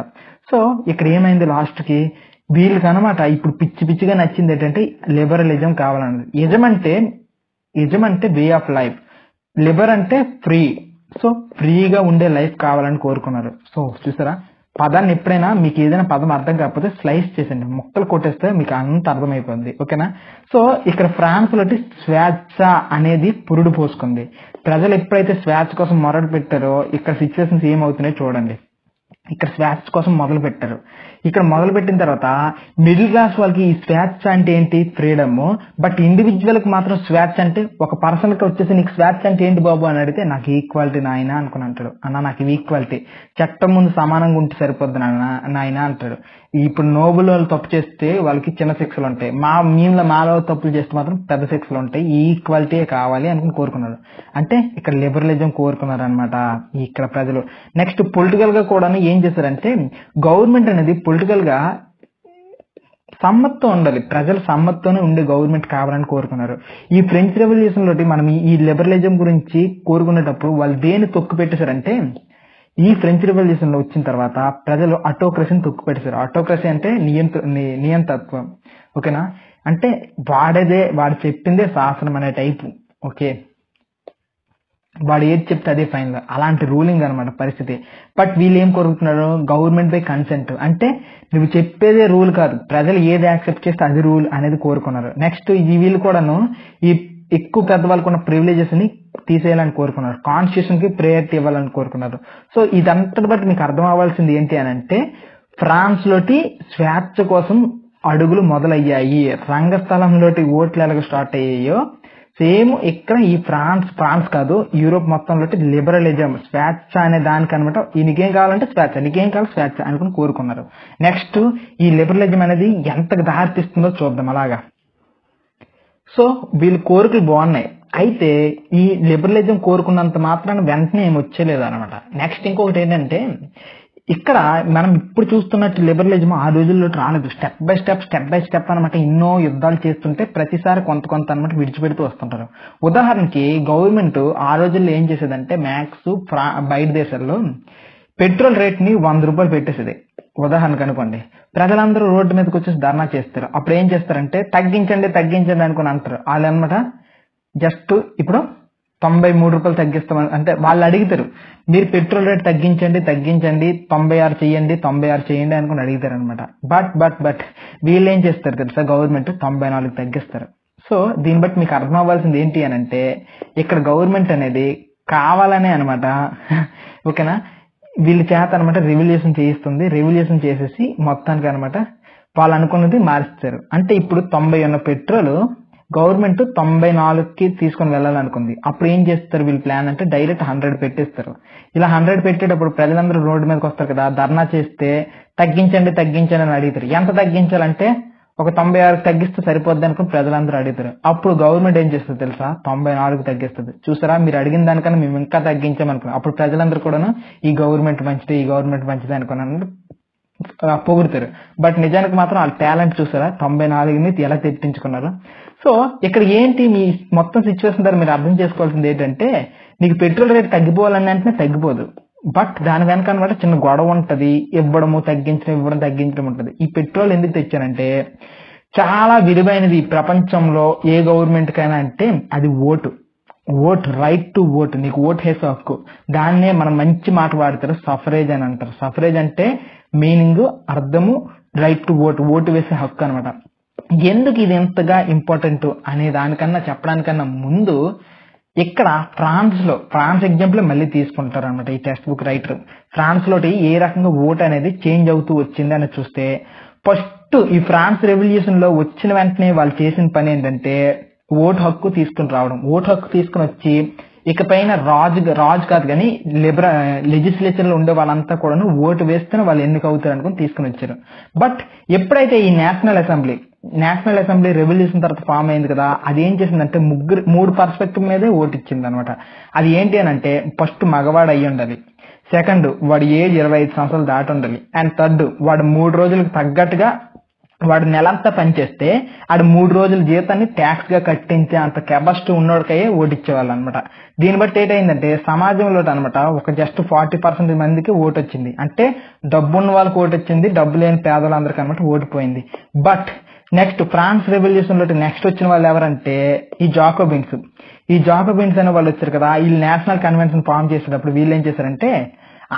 సో ఇక్కడ ఏమైంది, లాస్ట్ కి వీళ్ళకి అనమాట ఇప్పుడు పిచ్చిగా నచ్చింది ఏంటంటే లిబరలిజం కావాలన్నది. యజమంటే వే ఆఫ్ లైఫ్, లిబర్ అంటే ఫ్రీ. సో ఫ్రీగా ఉండే లైఫ్ కావాలని కోరుకున్నారు. సో చూసారా, పదాన్ని ఎప్పుడైనా మీకు ఏదైనా పదం అర్థం కాకపోతే స్లైస్ చేసండి, ముక్కలు కొట్టేస్తే మీకు అంత అర్థమైపోతుంది. ఓకేనా. సో ఇక్కడ ఫ్రాన్స్ లో స్వేచ్ఛ అనేది పురుడు పోసుకుంది. ప్రజలు ఎప్పుడైతే స్వేచ్ఛ కోసం మొదలు పెట్టారో ఇక్కడ సిచ్యువేషన్స్ ఏమవుతున్నాయో చూడండి. ఇక్కడ స్వేచ్ఛ కోసం మొదలు పెట్టారు. ఇక్కడ మొదలు పెట్టిన తర్వాత మిడిల్ క్లాస్ వాళ్ళకి ఈ స్వేచ్ఛ అంటే ఏంటి, ఫ్రీడమ్. బట్ ఇండివిజువల్ కి మాత్రం స్వేచ్ఛ అంటే, ఒక పర్సన్ కి వచ్చేసి నీకు స్వేచ్ఛ అంటే ఏంటి బాబు అని అడిగితే నాకు ఈక్వాలిటీ నాయన అనుకుని అంటాడు. అన్న నాకు ఈక్వాలిటీ, చట్టం ముందు సమానంగా ఉంటే సరిపోద్ది నాయన అంటాడు. ఇప్పుడు నోబుల్ వాళ్ళు తప్పు చేస్తే వాళ్ళకి చిన్న శిక్షలు ఉంటాయి, మాలో తప్పులు చేస్తే మాత్రం పెద్ద శిక్షలు ఉంటాయి. ఈ ఈక్వాలిటీ కావాలి అనుకుని కోరుకున్నాడు. అంటే ఇక్కడ లిబరలిజం కోరుకున్నారు అనమాట ఇక్కడ ప్రజలు. నెక్స్ట్ పొలిటికల్ గా కూడా ఏం చేశారంటే, గవర్నమెంట్ అనేది పొలిటికల్ గా సమ్మతితో ఉండాలి, ప్రజల సమ్మతితోనే ఉండే గవర్నమెంట్ కావాలని కోరుకున్నారు. ఈ ఫ్రెంచ్ రెవల్యూషన్ లో మనం ఈ లిబరలిజం గురించి కోరుకునేటప్పుడు వాళ్ళు దేని తొక్కు పెట్టేశారంటే, ఈ ఫ్రెంచ్ రెవల్యూషన్ లో వచ్చిన తర్వాత ప్రజలు ఆటోక్రసీని తొక్కు పెట్టేశారు. ఆటోక్రసీ అంటే నియంతత్వం, ఓకేనా. అంటే వాడు చెప్పిందే శాసనం అనే టైపు, ఓకే. వాడు ఏది చెప్తే అదే ఫైనల్, అలాంటి రూలింగ్ అనమాట పరిస్థితి. బట్ వీళ్ళు ఏం కోరుకుంటున్నారు, గవర్నమెంట్ బై కన్సెంట్. అంటే నువ్వు చెప్పేదే రూల్ కాదు, ప్రజలు ఏది యాక్సెప్ట్ చేస్తే అది రూల్ అనేది కోరుకున్నారు. నెక్స్ట్ వీళ్ళు కూడాను ఈ ఎక్కువ పెద్దవాళ్ళకు ఉన్న ప్రివిలేజెస్ ని తీసేయాలని కోరుకున్నారు, కాన్స్టిట్యూషన్ కి ప్రయారిటీ ఇవ్వాలని కోరుకున్నారు. సో ఇదంతా బట్టి మీకు అర్థం అవ్వాల్సింది ఏంటి అని అంటే, ఫ్రాన్స్ లోటి స్వేచ్ఛ కోసం అడుగులు మొదలయ్యాయి. రంగస్థలంలోటి ఓట్లు ఎలాగ స్టార్ట్ అయ్యాయో సేమ్ ఇక్కడ ఈ ఫ్రాన్స్ కాదు, యూరోప్ మొత్తంలో లిబరలిజం, స్వేచ్ఛ అనే దానికి అనమాట. నీకేం కావాలంటే స్వేచ్ఛ, నీకేం కావాలి స్వేచ్ఛ అనుకుని కోరుకున్నారు. నెక్స్ట్ ఈ లిబరలిజం అనేది ఎంతకు దారితీస్తుందో చూద్దాం అలాగా. సో వీళ్ళ కోరికలు బాగున్నాయి, అయితే ఈ లిబరలిజం కోరుకున్నంత మాత్రాన వెంటనే ఏమి వచ్చేలేదు అనమాట. నెక్స్ట్ ఇంకొకటి ఏంటంటే, ఇక్కడ మనం ఇప్పుడు చూస్తున్నట్టు లిబరలిజం ఆ రోజుల్లో రాలేదు. స్టెప్ బై స్టెప్ అనమాట. ఎన్నో యుద్ధాలు చేస్తుంటే ప్రతిసారి కొంత అనమాట విడిచిపెడుతూ వస్తుంటారు. ఉదాహరణకి గవర్నమెంట్ ఆ రోజుల్లో ఏం చేసేదంటే, మ్యాక్స్ బయట దేశాల్లో పెట్రోల్ రేట్ ని 100 రూపాయలు పెట్టేసేది. ఉదాహరణకు అనుకోండి, ప్రజలందరూ రోడ్డు మీదకి వచ్చేసి ధర్నా చేస్తారు. అప్పుడు ఏం చేస్తారంటే, తగ్గించండి అనుకుని అంటారు. వాళ్ళు అనమాట జస్ట్ ఇప్పుడు 93 రూపాయలు తగ్గిస్తామని అంటే వాళ్ళు అడుగుతారు, మీరు పెట్రోల్ రేట్ తగ్గించండి 96 చేయండి అనుకుని అడుగుతారు అనమాట. బట్ వీళ్ళు ఏం చేస్తారు తెలుసా, గవర్నమెంట్ 94 తగ్గిస్తారు. సో దీన్ని బట్టి మీకు అర్థం అవ్వాల్సింది ఏంటి అని అంటే, ఇక్కడ గవర్నమెంట్ అనేది కావాలనే అనమాట, ఓకేనా, వీళ్ళ చేత అనమాట రెవల్యూషన్ చేయిస్తుంది. రెవల్యూషన్ చేసేసి మొత్తానికి అనమాట వాళ్ళు అనుకున్నది మార్చారు. అంటే ఇప్పుడు 90 ఉన్న పెట్రోల్ గవర్నమెంట్ 94కి తీసుకొని వెళ్ళాలనుకుంది. అప్పుడు ఏం చేస్తారు వీళ్ళు ప్లాన్ అంటే, డైరెక్ట్ 100 పెట్టేస్తారు. ఇలా 100 పెట్టేటప్పుడు ప్రజలందరూ రోడ్డు మీదకి వస్తారు కదా, ధర్నా చేస్తే తగ్గించండి అని అడుగుతారు. ఎంత తగ్గించాలంటే ఒక 96 తగ్గిస్తే సరిపోద్ది అనుకుని ప్రజలందరూ అడుగుతారు. అప్పుడు గవర్నమెంట్ ఏం చేస్తుంది తెలుసా, 94 తగ్గిస్తుంది. చూసారా, మీరు అడిగిన దానికన్నా మేము ఇంకా తగ్గించామనుకున్నాం. అప్పుడు ప్రజలందరూ కూడాను ఈ గవర్నమెంట్ మంచిది అనుకున్నాను పొగుడుతారు. బట్ నిజానికి మాత్రం వాళ్ళ టాలెంట్ చూసారా, 94ని ఎలా తెప్పించుకున్నారు. సో ఇక్కడ ఏంటి మీ మొత్తం సిచ్యువేషన్ ద్వారా మీరు అర్థం చేసుకోవాల్సింది ఏంటంటే, నీకు పెట్రోల్ రేట్ తగ్గిపోవాలని అంటే తగ్గిపోదు, బట్ దాని వెనక అనమాట చిన్న గొడవ ఉంటది, ఇవ్వడం తగ్గించడం ఉంటది. ఈ పెట్రోల్ ఎందుకు తెచ్చానంటే, చాలా విలువైనది ఈ ప్రపంచంలో ఏ గవర్నమెంట్ కైనా అంటే అది ఓటు, రైట్ టు ఓట్. నీకు ఓటు వేసే హక్కు, దాన్నే మనం మంచి మాట వాడతారు సఫరేజ్ అని అంటారు. సఫరేజ్ అంటే మీనింగ్, అర్థము రైట్ టు ఓటు వేసే హక్కు అనమాట. ఎందుకు ఇది ఎంతగా ఇంపార్టెంట్ అనే దానికన్నా చెప్పడానికన్నా ముందు, ఇక్కడ ఫ్రాన్స్ ఎగ్జాంపుల్ మళ్ళీ తీసుకుంటారు అనమాట ఈ టెక్స్ట్ బుక్ రైటర్. ఫ్రాన్స్ లో ఏ రకంగా ఓట్ అనేది చేంజ్ అవుతూ వచ్చింది అని చూస్తే, ఫస్ట్ ఈ ఫ్రాన్స్ రెవల్యూషన్ లో వచ్చిన వెంటనే వాళ్ళు చేసిన పని ఏంటంటే, ఓటు హక్కు తీసుకుని రావడం. ఓటు హక్కు తీసుకుని వచ్చి ఇకపైన రాజు కాదు కానీ లెజిస్లేచర్ లో ఉండే వాళ్ళంతా కూడా ఓటు వేస్తేనే వాళ్ళు ఎన్నిక అవుతారు అనుకుని తీసుకుని వచ్చారు. బట్ ఎప్పుడైతే ఈ నేషనల్ అసెంబ్లీ రెవల్యూషన్ తర్వాత ఫామ్ అయింది కదా, అది ఏం చేసిందంటే 3 పర్స్పెక్టివ్ మీదే ఓటు ఇచ్చింది అనమాట. అది ఏంటి అని అంటే, ఫస్ట్ మగవాడు అయ్యి ఉండాలి, సెకండ్ వాడు ఏజ్ 25 సంవత్సరాలు దాటి ఉండాలి, అండ్ థర్డ్ వాడు 3 రోజులకు తగ్గట్టుగా వాడు నెలంతా పనిచేస్తే ఆడు 3 రోజుల జీతాన్ని ట్యాక్స్ గా కట్టించే అంత కెపాసిటీ ఉన్నోడికయ్యే ఓటిచ్చేవాళ్ళు అనమాట. దీన్ని బట్టి ఏంటంటే, సమాజంలో అనమాట ఒక జస్ట్ 40% మందికి ఓటు వచ్చింది. అంటే డబ్బు ఉన్న వాళ్ళకి ఓటు వచ్చింది, డబ్బు లేని పేదలందరికీ అనమాట ఓడిపోయింది. బట్ నెక్స్ట్ ఫ్రాన్స్ రెవల్యూషన్ లో నెక్స్ట్ వచ్చిన వాళ్ళు ఎవరంటే ఈ జాకోబిన్స్ అనే వాళ్ళు వచ్చారు కదా. వీళ్ళు నేషనల్ కన్వెన్షన్ ఫామ్ చేసేటప్పుడు వీళ్ళు ఏం చేశారంటే,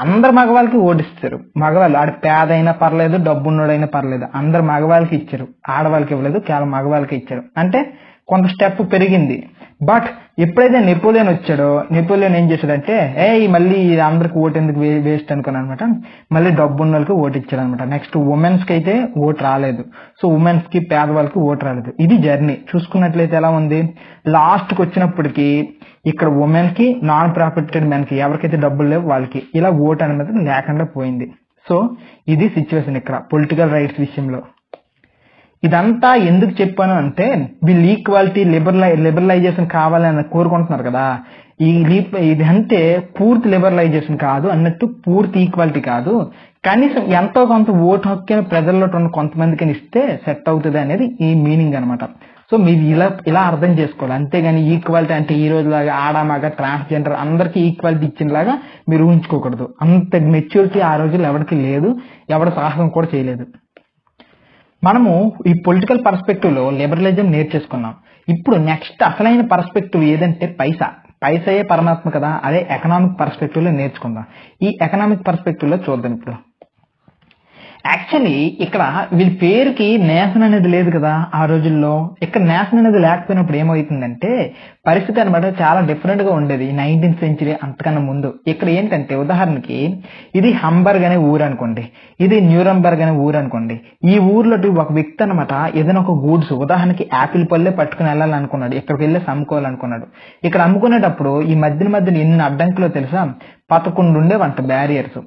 అందరు మగవాళ్ళకి ఓటిస్తారు. మగవాళ్ళు ఆడ పేద అయినా పర్లేదు, డబ్బున్నోడైనా పర్లేదు, అందరు మగవాళ్ళకి ఇచ్చారు, ఆడవాళ్ళకి ఇవ్వలేదు, కేవలం మగవాళ్ళకి ఇచ్చారు. అంటే కొంత స్టెప్ పెరిగింది. బట్ ఎప్పుడైతే నెపోలియన్ వచ్చాడో నెపోలియన్ ఏం చేశాడంటే మళ్ళీ అందరికి ఓటు ఎందుకు వేస్ట్ అనుకున్నాను అనమాట. మళ్ళీ డబ్బు ఉన్న వాళ్ళకి ఓటు ఇచ్చాడు అనమాట. నెక్స్ట్ ఉమెన్స్ కి అయితే ఓటు రాలేదు. సో ఉమెన్స్ కి పేదవాళ్ళకి ఓటు రాలేదు. ఇది జర్నీ చూసుకున్నట్లయితే ఎలా ఉంది. లాస్ట్ కి వచ్చినప్పటికీ ఇక్కడ ఉమెన్ కి నాన్ ప్రాఫిటెడ్ మెన్ కి ఎవరికైతే డబ్బులు లేవు వాళ్ళకి ఇలా ఓటు అనేది లేకుండా పోయింది. సో ఇది సిచ్యువేషన్ ఇక్కడ పొలిటికల్ రైట్స్ విషయంలో. ఇదంతా ఎందుకు చెప్పాను అంటే వీళ్ళు ఈక్వాలిటీ లిబరలైజేషన్ కావాలని కోరుకుంటున్నారు కదా. ఇది అంటే పూర్తి లిబరలైజేషన్ కాదు అన్నట్టు, పూర్తి ఈక్వాలిటీ కాదు, కనీసం ఎంతో కొంత ఓటు హక్కు ప్రజల్లో కొంతమందికి ఇస్తే సెట్ అవుతుంది అనేది ఈ మీనింగ్ అనమాట. సో మీరు ఇలా అర్థం చేసుకోవాలి. అంతేగాని ఈక్వాలిటీ అంటే ఈ రోజులాగా ఆడామాగా ట్రాన్స్జెండర్ అందరికీ ఈక్వాలిటీ ఇచ్చినలాగా మీరు ఊహించుకోకూడదు. అంత మెచ్యూరిటీ ఆ రోజుల్లో ఎవరికి లేదు, ఎవరి సాహసం కూడా చేయలేదు. మనము ఈ పొలిటికల్ పర్స్పెక్టివ్ లో లిబరలిజం నేర్చేసుకున్నాం. ఇప్పుడు నెక్స్ట్ అసలైన పర్స్పెక్టివ్ ఏదంటే పైసాయే పరమాత్మ కదా, అదే ఎకనామిక్ పర్స్పెక్టివ్ లో నేర్చుకుందాం. ఈ ఎకనామిక్ పర్స్పెక్టివ్ లో చూద్దాం. ఇప్పుడు యాక్చువల్లీ ఇక్కడ వీళ్ళ పేరుకి నేషన్ అనేది లేదు కదా ఆ రోజుల్లో. ఇక్కడ నేషన్ అనేది లేకపోయినప్పుడు ఏమవుతుందంటే పరిస్థితి అనమాట చాలా డిఫరెంట్ గా ఉండేది 19th సెంచరీ అంతకన్నా ముందు. ఇక్కడ ఏంటంటే ఉదాహరణకి ఇది హంబర్గ్ అనే ఊరు అనుకోండి, ఇది న్యూరంబర్గ్ అనే ఊరు అనుకోండి. ఈ ఊర్లో ఒక వ్యక్తి అనమాట ఏదైనా ఒక గూడ్స్ ఉదాహరణకి యాపిల్ పళ్ళే పట్టుకుని వెళ్ళాలనుకున్నాడు, ఇక్కడికి వెళ్ళి అమ్ముకోవాలనుకున్నాడు. ఇక్కడ అమ్ముకునేటప్పుడు ఈ మధ్యన ఎన్ని అడ్డంకులో తెలుసా, 11 ఉండేవంట బ్యారియర్స్.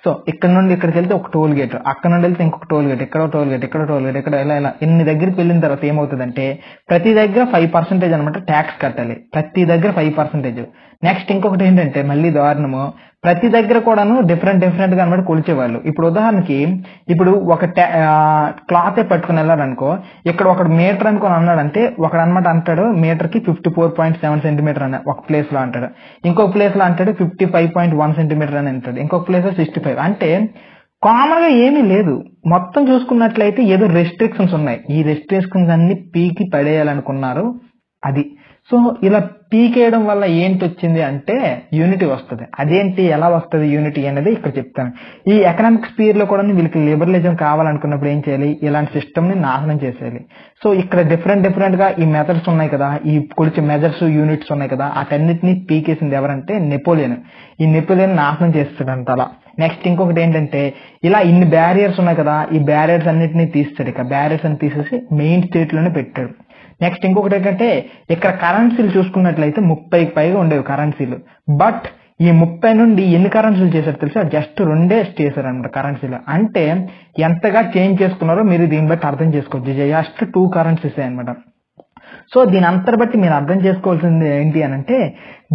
సో ఇక్కడ నుండి ఇక్కడికి వెళ్తే ఒక టోల్ గేట్, అక్కడ నుండి వెళ్తే ఇంకొక టోల్ గేట్, ఇక్కడ టోల్ గేట్, ఇక్కడ టోల్ గేట్, ఇక్కడ ఇలా ఎన్ని దగ్గరికి వెళ్ళిన తర్వాత ఏమవుతుందంటే ప్రతి దగ్గర 5% అనమాట ట్యాక్స్ కట్టాలి. ప్రతి దగ్గర 5%. నెక్స్ట్ ఇంకొకటి ఏంటంటే మళ్ళీ దారుణము, ప్రతి దగ్గర కూడాను డిఫరెంట్ గా అనమాట కొలిచేవాళ్ళు. ఇప్పుడు ఉదాహరణకి ఇప్పుడు ఒక క్లాత్ పట్టుకుని వెళ్ళారనుకో, ఇక్కడ ఒకడు మీటర్ అనుకుని అన్నాడంటే ఒకడు అనమాట అంటాడు మీటర్ కి 54.7 సెంటీమీటర్ అని ఒక ప్లేస్ లో అంటాడు, ఇంకొక ప్లేస్ లో అంటాడు 55.1 సెంటీమీటర్ అని అంటాడు, ఇంకొక ప్లేస్ లో 65. అంటే కామన్ గా ఏమీ లేదు. మొత్తం చూసుకున్నట్లయితే ఏదో రెస్ట్రిక్షన్స్ ఉన్నాయి. ఈ రెస్ట్రిక్షన్స్ అన్ని పీకి పడేయాలనుకున్నారు అది. సో ఇలా పీకేయడం వల్ల ఏంటి వచ్చింది అంటే యూనిటీ వస్తుంది. అదేంటి, ఎలా వస్తుంది యూనిటీ అనేది ఇక్కడ చెప్తాను. ఈ ఎకనామిక్ స్పీర్ లో కూడా వీళ్ళకి లిబరలిజం కావాలనుకున్నప్పుడు ఏం చేయాలి, ఇలాంటి సిస్టమ్ ని నాశనం చేసేయాలి. సో ఇక్కడ డిఫరెంట్ గా ఈ మెథడ్స్ ఉన్నాయి కదా, ఈ కొలిచే మెజర్స్ యూనిట్స్ ఉన్నాయి కదా, వాటన్నిటిని పీకేసింది ఎవరంటే నెపోలియన్. ఈ నెపోలియన్ నాశనం చేస్తాడంట అలా. నెక్స్ట్ ఇంకొకటి ఏంటంటే ఇలా ఇన్ని బ్యారియర్స్ ఉన్నాయి కదా, ఈ బ్యారియర్స్ అన్నిటిని తీస్తాడు. ఇక బ్యారియర్స్ అని తీసేసి మెయిన్ స్టేట్ లోనే పెట్టాడు. నెక్స్ట్ ఇంకొకటి ఏంటంటే ఇక్కడ కరెన్సీలు చూసుకున్నట్లయితే 30కి పైగా ఉండేవి కరెన్సీలు. బట్ ఈ 30 నుండి ఎన్ని కరెన్సీలు చేశారు తెలుసా, జస్ట్ 2 చేశారు అనమాట కరెన్సీలు. అంటే ఎంతగా చేంజ్ చేసుకున్నారో మీరు దీన్ని బట్టి అర్థం చేసుకోవచ్చు. జస్ట్ 2 కరెన్సీస్ అనమాట. సో దీని అంతటి బట్టి మీరు అర్థం చేసుకోవాల్సింది ఏంటి అని అంటే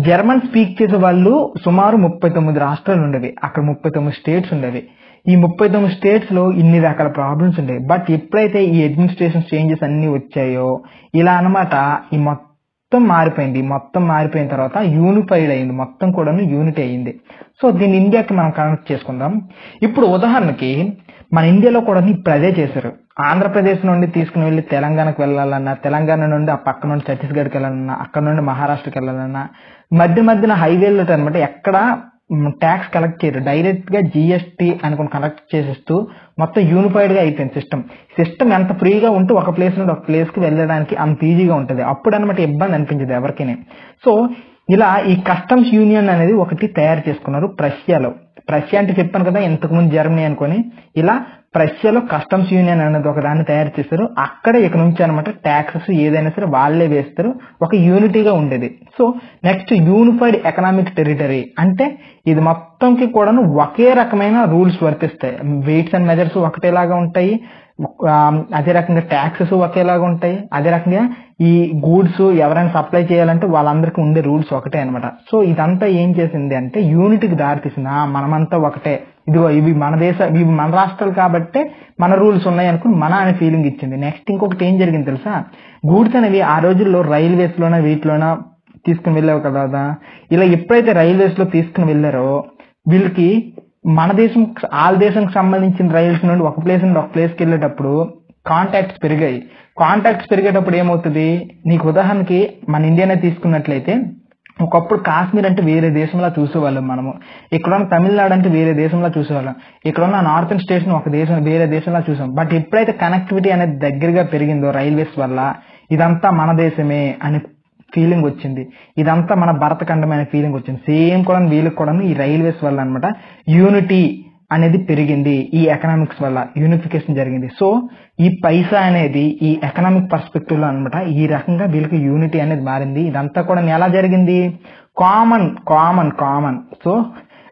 జర్మన్ స్పీక్ చేసే వాళ్ళు సుమారు 39 రాష్ట్రాలు ఉండేవి, అక్కడ 39 స్టేట్స్ ఉండేవి. ఈ 39 స్టేట్స్ లో ఇన్ని రకాల ప్రాబ్లమ్స్ ఉండేవి. బట్ ఎప్పుడైతే ఈ అడ్మినిస్ట్రేషన్ చేంజెస్ అన్ని వచ్చాయో ఇలా అనమాట ఈ మొత్తం మారిపోయింది. మొత్తం మారిపోయిన తర్వాత యూనిఫైడ్ అయింది, మొత్తం కూడా యూనిటీ అయింది. సో దీన్ని ఇండియాకి మనం కనెక్ట్ చేసుకుందాం. ఇప్పుడు ఉదాహరణకి మన ఇండియాలో కూడా ఇప్పుడు అదే చేశారు. ఆంధ్రప్రదేశ్ నుండి తీసుకుని వెళ్ళి తెలంగాణకు వెళ్ళాలన్నా, తెలంగాణ నుండి ఆ పక్క నుండి ఛత్తీస్గఢ్కి వెళ్ళాలన్నా, అక్కడ నుండి మహారాష్ట్రకి వెళ్ళాలన్నా మధ్యన హైవేలో అనమాట ఎక్కడ ట్యాక్స్ కలెక్ట్ చేయరు, డైరెక్ట్ గా జిఎస్టీ అనుకుని కలెక్ట్ చేసేస్తూ మొత్తం యూనిఫైడ్ గా అయిపోయింది సిస్టమ్. ఎంత ఫ్రీగా ఉంటే ఒక ప్లేస్ నుండి ఒక ప్లేస్ కి వెళ్ళడానికి అంత ఈజీగా ఉంటుంది. అప్పుడు అనమాట ఇబ్బంది అనిపించదు ఎవరికైనా. సో ఇలా ఈ కస్టమ్స్ యూనియన్ అనేది ఒకటి తయారు చేసుకున్నారు ప్రష్యాలో. ప్రష్యా అంటే చెప్పాను కదా ఇంతకుముందు జర్మనీ అనుకొని, ఇలా ప్రష్యాలో కస్టమ్స్ యూనియన్ అనేది ఒక దాన్ని తయారు చేస్తారు. అక్కడ ఇక నుంచి అనమాట ట్యాక్సెస్ ఏదైనా సరే వాళ్ళే వేస్తారు, ఒక యూనిటీగా ఉండేది. So next unified economic territory అంటే ఇది మొత్తంకి కూడాను ఒకే రకమైన రూల్స్ వర్తిస్తాయి. వెయిట్స్ అండ్ మెజర్స్ ఒకటేలాగా ఉంటాయి, అదే రకంగా ట్యాక్సెస్ ఒకేలాగా ఉంటాయి, అదే రకంగా ఈ గూడ్స్ ఎవరైనా సప్లై చేయాలంటే వాళ్ళందరికీ ఉండే రూల్స్ ఒకటే అనమాట. సో ఇదంతా ఏం చేసింది అంటే యూనిటీకి దారితీసింది. మనమంతా ఒకటే, ఇదిగో ఇవి మన రాష్ట్రాలు కాబట్టి మన రూల్స్ ఉన్నాయి అనుకుని మన అనే ఫీలింగ్ ఇచ్చింది. నెక్స్ట్ ఇంకొకటి ఏం జరిగింది తెలుసా, గూడ్స్ అనేవి ఆ రోజుల్లో రైల్వేస్ లోన వీటిలోన తీసుకుని వెళ్ళావు కదా. ఇలా ఎప్పుడైతే రైల్వేస్ లో తీసుకుని వెళ్ళారో వీళ్ళకి మన దేశం వాళ్ళ దేశానికి సంబంధించిన రైల్స్ నుండి ఒక ప్లేస్ నుండి ఒక ప్లేస్కి వెళ్ళేటప్పుడు కాంటాక్ట్స్ పెరిగాయి. కాంటాక్ట్స్ పెరిగేటప్పుడు ఏమవుతుంది, నీకు ఉదాహరణకి మన ఇండియానే తీసుకున్నట్లయితే ఒకప్పుడు కాశ్మీర్ అంటే వేరే దేశంలో చూసేవాళ్ళం మనము, ఇక్కడున్న తమిళనాడు అంటే వేరే దేశంలో చూసేవాళ్ళం, ఇక్కడున్న నార్థన్ స్టేట్స్ వేరే దేశంలో చూసాం. బట్ ఎప్పుడైతే కనెక్టివిటీ అనేది దగ్గరగా పెరిగిందో రైల్వేస్ వల్ల ఇదంతా మన దేశమే అని ఫీలింగ్ వచ్చింది. ఇదంతా మన భరతఖండమైన ఫీలింగ్ వచ్చింది. సేమ్ కూడా వీళ్ళకి కూడా ఈ రైల్వేస్ వల్ల అనమాట యూనిటీ అనేది పెరిగింది. ఈ ఎకనామిక్స్ వల్ల యూనిఫికేషన్ జరిగింది. సో ఈ పైసా అనేది ఈ ఎకనామిక్ పర్స్పెక్టివ్ లో అనమాట ఈ రకంగా వీళ్ళకి యూనిటీ అనేది మారింది. ఇదంతా కూడా ఎలా జరిగింది? Common common common. సో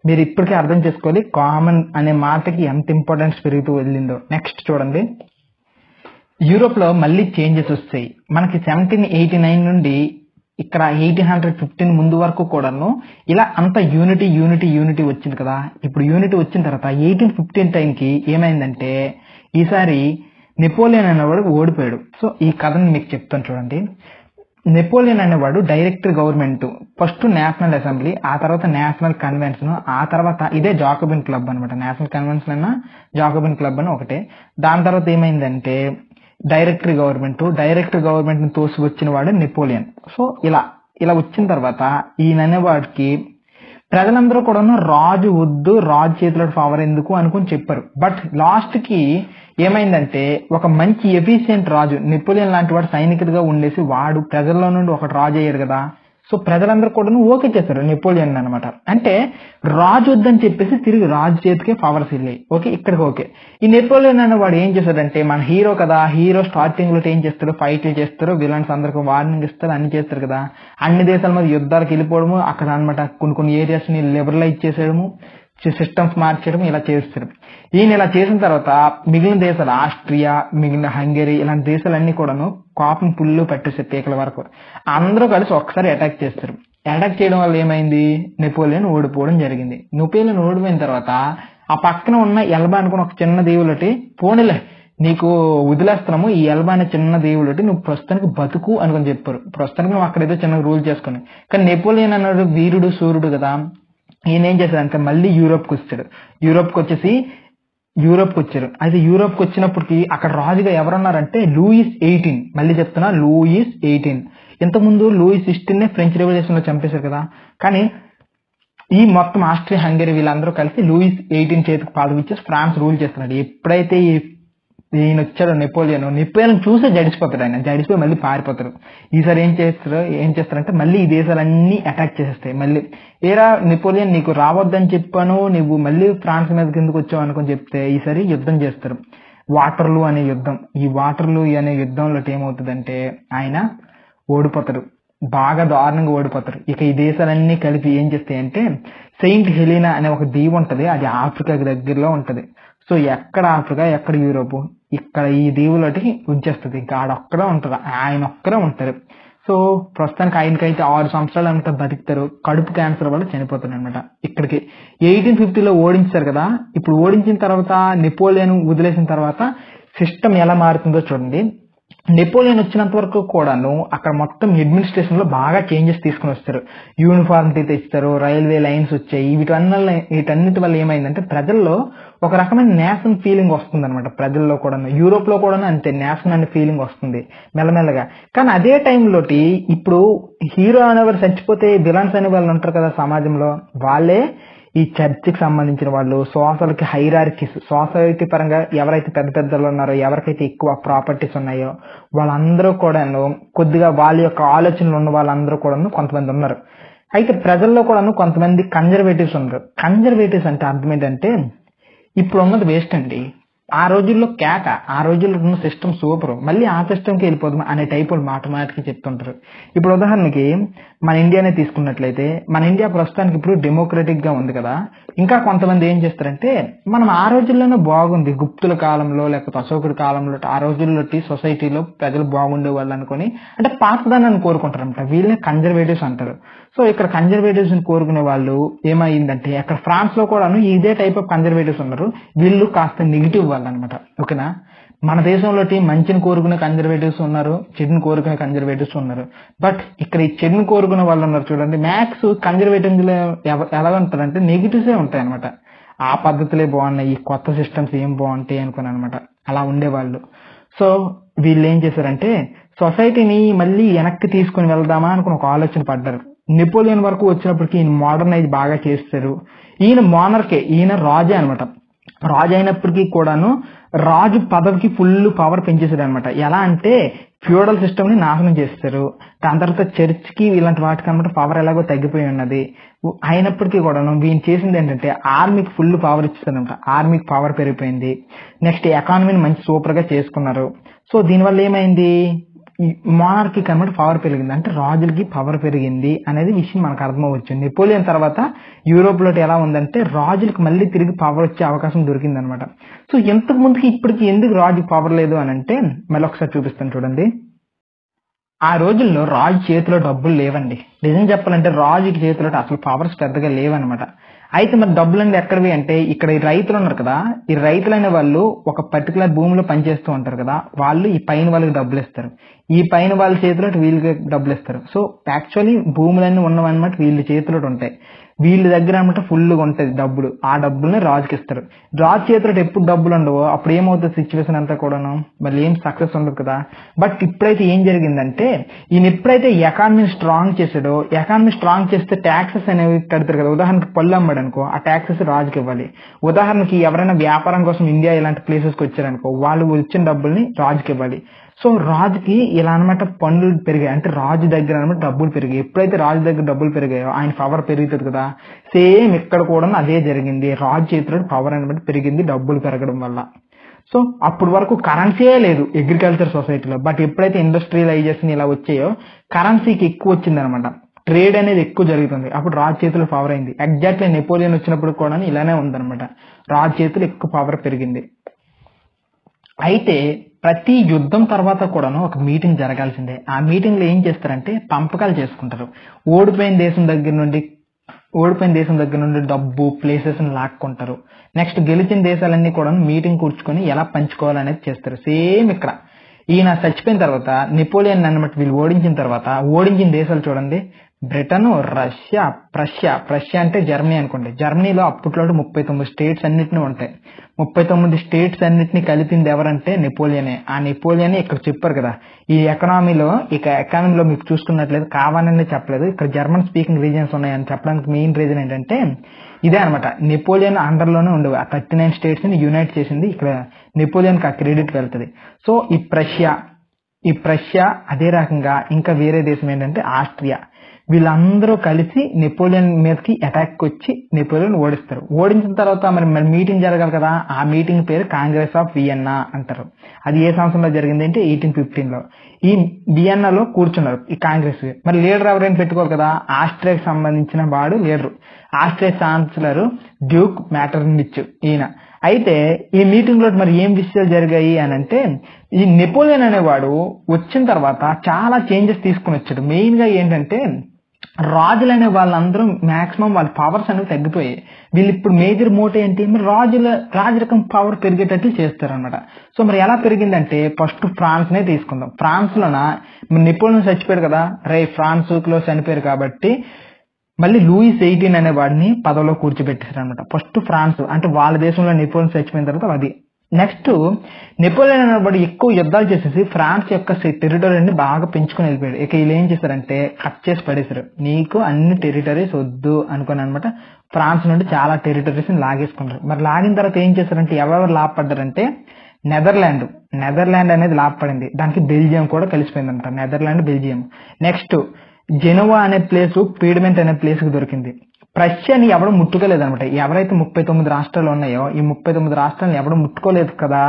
మీరు ఇప్పటికే అర్థం చేసుకోవాలి కామన్ అనే మాటకి ఎంత ఇంపార్టెన్స్ పెరుగుతూ వెళ్ళిందో. నెక్స్ట్ చూడండి, యూరోప్ లో మళ్ళీ చేంజెస్ వస్తాయి. మనకి 1789 నుండి ఇక్కడ 1815 ముందు వరకు కూడాను ఇలా అంత యూనిటీ యూనిటీ యూనిటీ వచ్చింది కదా. ఇప్పుడు యూనిటీ వచ్చిన తర్వాత 1815 టైంకి ఏమైందంటే ఈసారి నెపోలియన్ అనేవాడు ఓడిపోయాడు. సో ఈ కథని మీకు చెప్తాను చూడండి. నెపోలియన్ అనేవాడు director government, first national assembly, ఆ తర్వాత నేషనల్ కన్వెన్షన్, ఆ తర్వాత ఇదే జాకోబిన్ క్లబ్ అనమాట. నేషనల్ కన్వెన్షన్ అన్న జాకోబిన్ క్లబ్ అని ఒకటే. దాని తర్వాత ఏమైందంటే డైరెక్టర్ గవర్నమెంట్ ని తోసుకొచ్చిన వాడు నెపోలియన్. సో ఇలా వచ్చిన తర్వాత ఈయన అనేవాడికి ప్రజలందరూ కూడా రాజు వద్దు, రాజు చేతిలో పవర్ ఎందుకు అనుకుని చెప్పారు. బట్ లాస్ట్ కి ఏమైందంటే ఒక మంచి ఎఫిషియెంట్ రాజు నెపోలియన్ లాంటి వాడు సైనికుడిగా ఉండేసి వాడు ప్రజల్లో నుండి ఒక రాజు అయ్యాడు కదా. సో ప్రజలందరూ కూడా ఓకే చేస్తారు నెపోలియన్ అనమాట. అంటే రాజు వద్దని చెప్పేసి తిరిగి రాజు చేతికే పవర్స్ వెళ్ళాయి. ఓకే, ఇక్కడికి ఓకే. ఈ నెపోలియన్ అనే వాడు ఏం చేస్తాడంటే మన హీరో కదా, హీరో స్టార్టింగ్ లో ఏం చేస్తారు, ఫైట్లు చేస్తారు, విలన్స్ అందరికి వార్నింగ్ ఇస్తారు, అన్ని చేస్తారు కదా. అన్ని దేశాల మీద యుద్ధాలకు వెళ్ళిపోవడము, అక్కడ అనమాట కొన్ని ఏరియాస్ ని లిబరలైజ్ చేసేయడము, సిస్టమ్స్ మార్చడం ఇలా చేస్తారు. ఈయన ఇలా చేసిన తర్వాత మిగిలిన దేశాలు ఆస్ట్రియా, మిగిలిన హంగరీ ఇలాంటి దేశాలన్నీ కూడాను కోపం పుల్లు పట్టేస్తారు పీకల వరకు. అందరూ కలిసి ఒక్కసారి అటాక్ చేస్తారు. అటాక్ చేయడం వల్ల ఏమైంది, నెపోలియన్ ఓడిపోవడం జరిగింది. నెపోలియన్ ఓడిపోయిన తర్వాత ఆ పక్కన ఉన్న ఎల్బా అనుకున్న ఒక చిన్న దేవులటి పోనీలే నీకు వదిలేస్తున్నాము, ఈ ఎల్బా అనే చిన్న దేవులటి నువ్వు ప్రస్తుతానికి బతుకు అనుకుని చెప్పారు. ప్రస్తుతానికి నువ్వు అక్కడ ఏదో చిన్న రూల్ చేసుకుని. కానీ నెపోలియన్ అన్నాడు వీరుడు సూర్యుడు కదా. ఈయన ఏం చేశాడంటే మళ్ళీ యూరోప్కి వచ్చాడు. యూరోప్కి వచ్చారు. అయితే యూరోప్కి వచ్చినప్పటికి అక్కడ రాజుగా ఎవరున్నారంటే లూయిస్ 18. మళ్ళీ చెప్తున్నా లూయిస్ 18. ఇంతకుముందు లూయిస్ 16 ఫ్రెంచ్ రెవల్యూషన్ లో చంపేశారు కదా. కానీ ఈ మొత్తం ఆస్ట్రియా హంగరీ వీళ్ళందరూ కలిసి లూయిస్ 18 చేతికి పాదం ఇచ్చేసి ఫ్రాన్స్ రూల్ చేస్తున్నాడు. ఎప్పుడైతే ఈయన వచ్చాడు నెపోలియన్ చూసే జడిసిపోతాడు. ఆయన జడిసిపోయి మళ్ళీ పారిపోతారు. ఈసారి ఏం చేస్తారంటే మళ్ళీ ఈ దేశాలన్నీ అటాక్ చేసేస్తాయి. మళ్ళీ ఏరా నెపోలియన్ నీకు రావద్దని చెప్పాను, నువ్వు మళ్ళీ ఫ్రాన్స్ మీద కిందకు వచ్చావు అనుకుని చెప్తే ఈసారి యుద్ధం చేస్తారు. వాటర్లూ అనే యుద్ధం. ఈ వాటర్లూ అనే యుద్ధంలో ఏమవుతుందంటే ఆయన ఓడిపోతారు, బాగా దారుణంగా ఓడిపోతారు. ఇక ఈ దేశాలన్నీ కలిపి ఏం చేస్తాయంటే సెయింట్ హెలీనా అనే ఒక దీవి ఉంటది, అది ఆఫ్రికాకి దగ్గరలో ఉంటది. సో ఎక్కడ ఆఫ్రికా ఎక్కడ యూరోపు, ఇక్కడ ఈ దీవులటి ఉంచేస్తుంది. ఇంకా ఆడొక్కడే ఉంటారు, ఆయన ఒక్కరే ఉంటారు. సో ప్రస్తుతానికి ఆయనకైతే 6 సంవత్సరాలు అంతా బతికితారు. కడుపు క్యాన్సర్ వల్ల చనిపోతారు అనమాట. ఇక్కడికి 1850లో ఓడించారు కదా. ఇప్పుడు ఓడించిన తర్వాత నెపోలియన్ వదిలేసిన తర్వాత సిస్టమ్ ఎలా మారుతుందో చూడండి. నెపోలియన్ వచ్చినంత వరకు కూడాను అక్కడ మొత్తం అడ్మినిస్ట్రేషన్ లో బాగా చేంజెస్ తీసుకుని వస్తారు. యూనిఫార్మిటీ తెస్తారు, రైల్వే లైన్స్ వచ్చాయి. వీటన్నిటి వల్ల ఏమైందంటే ప్రజల్లో ఒక రకమైన నేషన్ ఫీలింగ్ వస్తుంది అనమాట. ప్రజల్లో కూడా యూరోప్ లో కూడా అంతే నేషన్ అనే ఫీలింగ్ వస్తుంది మెల్లమెల్లగా. కానీ అదే టైంలో ఇప్పుడు హీరో అనేవారు చచ్చిపోతే విలన్స్ అనే వాళ్ళు ఉంటారు కదా సమాజంలో, వాళ్ళే ఈ చర్చికి సంబంధించిన వాళ్ళు, సోషల్కి హైరార్కీస్, సొసైటీ పరంగా ఎవరైతే పెద్ద పెద్దలు ఉన్నారో, ఎవరికైతే ఎక్కువ ప్రాపర్టీస్ ఉన్నాయో వాళ్ళందరూ కూడాను కొద్దిగా వాళ్ళ యొక్క ఆలోచనలు ఉన్న వాళ్ళందరూ కూడాను కొంతమంది ఉన్నారు. అయితే ప్రజల్లో కూడాను కొంతమంది కన్జర్వేటివ్స్ ఉన్నారు. కన్జర్వేటివ్స్ అంటే అర్థం ఏంటంటే ఇప్పుడు ఉన్నది వేస్ట్ అండి, ఆ రోజుల్లో కేక, ఆ రోజుల్లో ఉన్న సిస్టమ్ సూపర్, మళ్ళీ ఆ సిస్టమ్కి వెళ్ళిపోదాం అనే టైపు మాటకి చెప్తుంటారు. ఇప్పుడు ఉదాహరణకి మన ఇండియానే తీసుకున్నట్లయితే మన ఇండియా ప్రస్తుతానికి ఇప్పుడు డెమోక్రటిక్ గా ఉంది కదా. ఇంకా కొంతమంది ఏం చేస్తారంటే మనం ఆ రోజుల్లోనే బాగుంది, గుప్తుల కాలంలో లేకపోతే అశోకుడి కాలంలో ఆ రోజుల్లో సొసైటీలో ప్రజలు బాగుండే వాళ్ళు అనుకుని అంటే పాతదాన్ని కోరుకుంటారంట. వీళ్ళని కన్జర్వేటివ్స్ అంటారు. సో ఇక్కడ కన్జర్వేటివ్స్ ని కోరుకునే వాళ్ళు ఏమైందంటే అక్కడ ఫ్రాన్స్ లో కూడా ఇదే టైప్ ఆఫ్ కన్జర్వేటివ్స్ ఉన్నారు. వీళ్ళు కాస్త నెగిటివ్ వాళ్ళు అనమాట. ఓకేనా, మన దేశంలో మంచిని కోరుకునే కన్జర్వేటివ్స్ ఉన్నారు, చెడుని కోరుకునే కన్జర్వేటివ్స్ ఉన్నారు. బట్ ఇక్కడ ఈ చెడుని కోరుకునే వాళ్ళు ఉన్నారు చూడండి. మ్యాక్స్ కన్జర్వేటివ్స్ ఎలా ఉంటారంటే నెగిటివ్సే ఉంటాయి అనమాట. ఆ పద్ధతులే బాగున్నాయి, ఈ కొత్త సిస్టమ్స్ ఏం బాగుంటాయి అనుకుని అనమాట అలా ఉండేవాళ్ళు. సో వీళ్ళు ఏం చేశారంటే సొసైటీని మళ్ళీ వెనక్కి తీసుకుని వెళ్దామా అనుకుని ఒక ఆలోచన పడ్డారు. నెపోలియన్ వరకు వచ్చినప్పటికీ ఈయన మోడర్నైజ్ బాగా చేస్తారు. ఈయన మోనర్కే, ఈయన రాజే అనమాట. రాజు అయినప్పటికీ కూడాను రాజు పదవికి ఫుల్ పవర్ పెంచేసాడు అనమాట. ఎలా అంటే ఫ్యూడల్ సిస్టమ్ ని నాశనం చేస్తారు. దాని తర్వాత చర్చ్ కి ఇలాంటి వాటికి అన్నమాట పవర్ ఎలాగో తగ్గిపోయి ఉన్నది. అయినప్పటికీ కూడా వీళ్ళు చేసింది ఏంటంటే ఆర్మీకి ఫుల్ పవర్ ఇచ్చేసారనమాట. ఆర్మీకి పవర్ పెరిగిపోయింది. నెక్స్ట్ ఎకానమీని మంచి సూపర్ గా చేసుకున్నారు. సో దీనివల్ల ఏమైంది, ఈ మానార్కీ అన్నమాట పవర్ పెరిగింది, అంటే రాజులకి పవర్ పెరిగింది అనేది విషయం మనకు అర్థమవచ్చు. నెపోలియన్ తర్వాత యూరోప్ లో ఎలా ఉందంటే రాజులకు మళ్ళీ తిరిగి పవర్ వచ్చే అవకాశం దొరికింది అనమాట. సో ఇంతకు ముందుకి ఇప్పటికి ఎందుకు రాజుకి పవర్ లేదు అని అంటే మళ్ళీ ఒకసారి చూపిస్తాను చూడండి. ఆ రోజుల్లో రాజు చేతిలో డబ్బులు లేవండి. నిజం చెప్పాలంటే రాజుకి చేతిలో అసలు పవర్స్ పెద్దగా లేవన్నమాట. అయితే మరి డబ్బులు అనేది ఎక్కడివి అంటే ఇక్కడ ఈ రైతులు ఉన్నారు కదా, ఈ రైతులు అనే వాళ్ళు ఒక పర్టికులర్ భూమిలో పనిచేస్తూ ఉంటారు కదా, వాళ్ళు ఈ పైన వాళ్ళకి డబ్బులు ఇస్తారు. ఈ పైన వాళ్ళ చేతిలో వీళ్ళకి డబ్బులు ఇస్తారు. సో యాక్చువల్లీ భూములన్నీ ఉన్నవన్నమాట వీళ్ళ చేతిలో ఉంటాయి. వీళ్ళ దగ్గర అనమాట ఫుల్గా ఉంటుంది డబ్బులు. ఆ డబ్బుల్ని రాజుకి ఇస్తారు. రాజు చేతిలో ఎప్పుడు డబ్బులు ఉండవు, అప్పుడు ఏమవుతుంది సిచ్యువేషన్ అంతా కూడాను, మళ్ళీ ఏం సక్సెస్ ఉండదు కదా. బట్ ఇప్పుడైతే ఏం జరిగిందంటే ఈయన ఎప్పుడైతే ఎకానమీ స్ట్రాంగ్ చేసాడో, ఎకానమీ స్ట్రాంగ్ చేస్తే ట్యాక్సెస్ అనేవి కడతారు కదా. ఉదాహరణకి పళ్ళు అమ్మాడు అనుకో, ఆ ట్యాక్సెస్ రాజుకి ఇవ్వాలి. ఉదాహరణకి ఎవరైనా వ్యాపారం కోసం ఇండియా ఇలాంటి ప్లేసెస్కి వచ్చారనుకో, వాళ్ళు వచ్చిన డబ్బుల్ని రాజుకి ఇవ్వాలి. సో రాజుకి ఇలా అనమాట పన్నులు పెరిగాయి, అంటే రాజు దగ్గర అనమాట డబ్బులు పెరిగాయి. ఎప్పుడైతే రాజు దగ్గర డబ్బులు పెరిగాయో ఆయన పవర్ పెరుగుతుంది కదా. సేమ్ ఇక్కడ కూడా అదే జరిగింది. రాజు చేతిలో పవర్ అనమాట పెరిగింది డబ్బులు పెరగడం వల్ల. సో అప్పటి వరకు కరెన్సీయే లేదు అగ్రికల్చర్ సొసైటీలో. బట్ ఎప్పుడైతే ఇండస్ట్రియలైజేషన్ ఇలా వచ్చాయో కరెన్సీకి ఎక్కువ వచ్చింది అనమాట. ట్రేడ్ అనేది ఎక్కువ జరుగుతుంది. అప్పుడు రాజు చేతిలో పవర్ అయింది. ఎగ్జాక్ట్లీ నెపోలియన్ వచ్చినప్పుడు కూడా ఇలానే ఉందన్నమాట. రాజు చేతిలో ఎక్కువ పవర్ పెరిగింది. అయితే ప్రతి యుద్ధం తర్వాత కూడాను ఒక మీటింగ్ జరగాల్సిందే. ఆ మీటింగ్ లో ఏం చేస్తారంటే పంపకాలు చేసుకుంటారు. ఓడిపోయిన దేశం దగ్గర నుండి డబ్బు ప్లేసెస్ లాక్కుంటారు. నెక్స్ట్ గెలిచిన దేశాలన్నీ కూడా మీటింగ్ కూర్చుకొని ఎలా పంచుకోవాలనేది చేస్తారు. సేమ్ ఇక్కడ ఈయన చచ్చిపోయిన తర్వాత నెపోలియన్ అన్నమాట వీళ్ళు ఓడించిన తర్వాత ఓడించిన దేశాలు చూడండి, బ్రిటన్, రష్యా, ప్రష్యా అంటే జర్మనీ అనుకోండి. జర్మనీలో అప్పట్లో 39 స్టేట్స్ అన్నిటిని ఉంటాయి. 39 స్టేట్స్ అన్నిటిని కలిపింది ఎవరంటే నెపోలియనే. ఆ నెపోలియనే ఇక్కడ చెప్పారు కదా, ఈ ఎకనామీలో మీకు చూసుకున్నట్లయితే కావాలని చెప్పలేదు, ఇక్కడ జర్మన్ స్పీకింగ్ రీజియన్స్ ఉన్నాయని చెప్పడానికి మెయిన్ రీజన్ ఏంటంటే ఇదే అనమాట. నెపోలియన్ అండర్ లోనే ఉండేవి ఆ 39 స్టేట్స్ ని యునైట్ చేసింది. ఇక్కడ నెపోలియన్ కి ఆ క్రెడిట్ వెళ్తుంది. సో ఈ ప్రష్యా అదే రకంగా ఇంకా వేరే దేశం ఏంటంటే ఆస్ట్రియా, వీళ్ళందరూ కలిసి నెపోలియన్ మీదకి అటాక్ వచ్చి నెపోలియన్ ఓడిస్తారు. ఓడించిన తర్వాత మరి మీటింగ్ జరగాలి కదా, ఆ మీటింగ్ పేరు కాంగ్రెస్ ఆఫ్ వియన్నా అంటారు. అది ఏ సంవత్సరంలో జరిగింది అంటే 1815లో. ఈ వియన్నాలో కూర్చున్నారు ఈ కాంగ్రెస్. మరి లీడర్ ఎవరైనా పెట్టుకోవాలి కదా, ఆస్ట్రియాకి సంబంధించిన వాడు లీడరు. ఆస్ట్రియా ఛాన్సలర్ డ్యూక్ మ్యాటర్నిచ్ ఈయన. అయితే ఈ మీటింగ్ లో మరి ఏం విషయాలు జరిగాయి అని అంటే ఈ నెపోలియన్ అనేవాడు వచ్చిన తర్వాత చాలా చేంజెస్ తీసుకుని వచ్చాడు. మెయిన్ గా ఏంటంటే రాజులు అనే వాళ్ళందరూ మాక్సిమం వాళ్ళ పవర్స్ అనేవి తగ్గిపోయాయి. వీళ్ళు ఇప్పుడు మేజర్ మోటో ఏంటి, మరి రాజరికం పవర్ పెరిగేటట్లు చేస్తారనమాట. సో మరి ఎలా పెరిగిందంటే ఫస్ట్ ఫ్రాన్స్ నే తీసుకుందాం. ఫ్రాన్స్ లోన నెపోలియన్ చచ్చిపోయాడు కదా, ఫ్రాన్స్ లో చనిపోయారు కాబట్టి మళ్ళీ లూయిస్ 18 అనే వాడిని పదవిలో కూర్చోబెట్టేశారు అనమాట. ఫస్ట్ ఫ్రాన్స్ అంటే వాళ్ళ దేశంలో నెపోలియన్ చచ్చిపోయిన తర్వాత అది. నెక్స్ట్ నెపోలియన్ అనేవాడు ఎక్కువ యుద్ధాలు చేసేసి ఫ్రాన్స్ యొక్క టెరిటరీని బాగా పెంచుకుని వెళ్ళిపోయాడు. ఇక వీళ్ళు ఏం చేశారంటే కట్ చేసి పడేశారు. నీకు అన్ని టెరిటరీస్ వద్దు అనుకుని అనమాట ఫ్రాన్స్ నుండి చాలా టెరిటరీస్ లాగేసుకున్నారు. మరి లాగిన తర్వాత ఏం చేశారంటే ఎవరెవరు లాభపడ్డారంటే నెదర్లాండ్ అనేది లాభపడింది. దానికి బెల్జియం కూడా కలిసిపోయింది అనమాట. Netherland, Belgium. నెక్స్ట్ జెనోవా అనే ప్లేస్ పీడ్మెంట్ అనే ప్లేస్ కి దొరికింది. ప్రష్యాని ఎవరు ముట్టుకోలేదనమాట. ఎవరైతే 39 రాష్ట్రాలు ఉన్నాయో ఈ 39 రాష్ట్రాలను ఎవరు ముట్టుకోలేదు కదా,